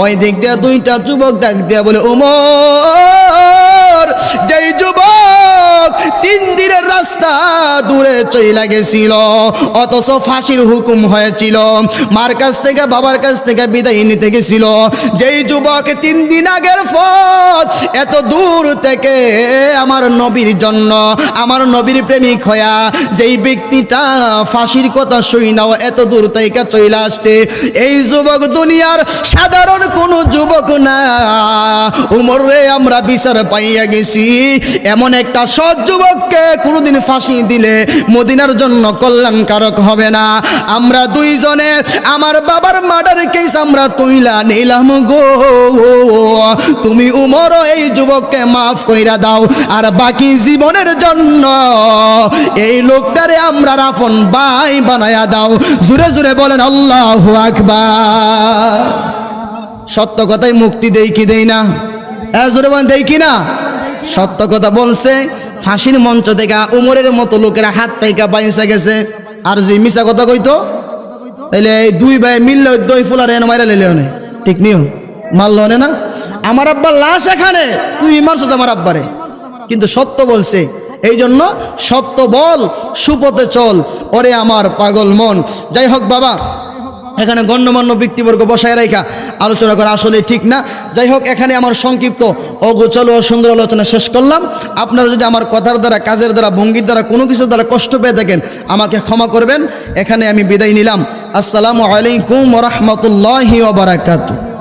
ওই দিক দিয়ে 2টা যুবক ডাক দিয়া বলে, উমর, যেই যুবক 3 দিনের রাস্তা দূরে চইলা গেছিল, অথচ ফাঁসির হুকুম হয়েছিল, মার কাছ থেকে বাবার কাছ থেকে বিদায় নিতে গেছিল, যেই যুবক 3 দিন আগের পথ এত দূর থেকে আমার নবীর জন্য, আমার নবীর প্রেমিক হইয়া যেই ব্যক্তিটা ফাঁসির কথা শুই নাও এত দূর থেকে চইলা আসতে, এই যুবক দুনিয়ার সাধারণ কোনো যুবক না। উমর রে, আমরা বিচার পাইয়া গেছি, এমন একটা সৎ যুবককে কোনোদিন ফাঁসি দিলে মদিনার জন্য কল্যাণকারক হবে না। আমরা 2 জনে আমার বাবার মার্ডার কেস আমরা তুইলা নিলাম গো, তুমি উমর এই যুবককে মাফ কইরা দাও, আর বাকি জীবনের জন্য এই লোকটারে আমরা আপন ভাই বানায়া দাও। জোরে জোরে বলেন আল্লাহু আকবার। সত্য কথাই মুক্তি দেই কি দেই না? জোরে বলেন দেই কি না? সত্য কথা বলছে। ফাঁসির মঞ্চ থেকে উমরের মতো লোকেরা হাত থেকে বাইসা গেছে, আর যদি মিশা কথা কইতো তাহলে এই 2 ভাই মিললে 2 ফুলার এনে মাইরা লেলে অনে, ঠিক নিও মারল অনে না। আমার আব্বার লাশ এখানে, তুই মারছ আমার আব্বারে, কিন্তু সত্য বলছে। এই জন্য সত্য বল, সুপথে চল, ওরে আমার পাগল মন। যাই হোক বাবা, এখানে গণ্যমান্য ব্যক্তিবর্গ বসায় রাখা আলোচনা করা আসলে ঠিক না। যাই হোক, এখানে আমার সংক্ষিপ্ত অগোছালো ও সুন্দর আলোচনা শেষ করলাম। আপনারা যদি আমার কথার দ্বারা, কাজের দ্বারা, ভঙ্গির দ্বারা কোনো কিছুর দ্বারা কষ্ট পেয়ে থাকেন আমাকে ক্ষমা করবেন। এখানে আমি বিদায় নিলাম। আসসালামু আলাইকুম ওয়া রাহমাতুল্লাহি ওয়া বারাকাতুহু।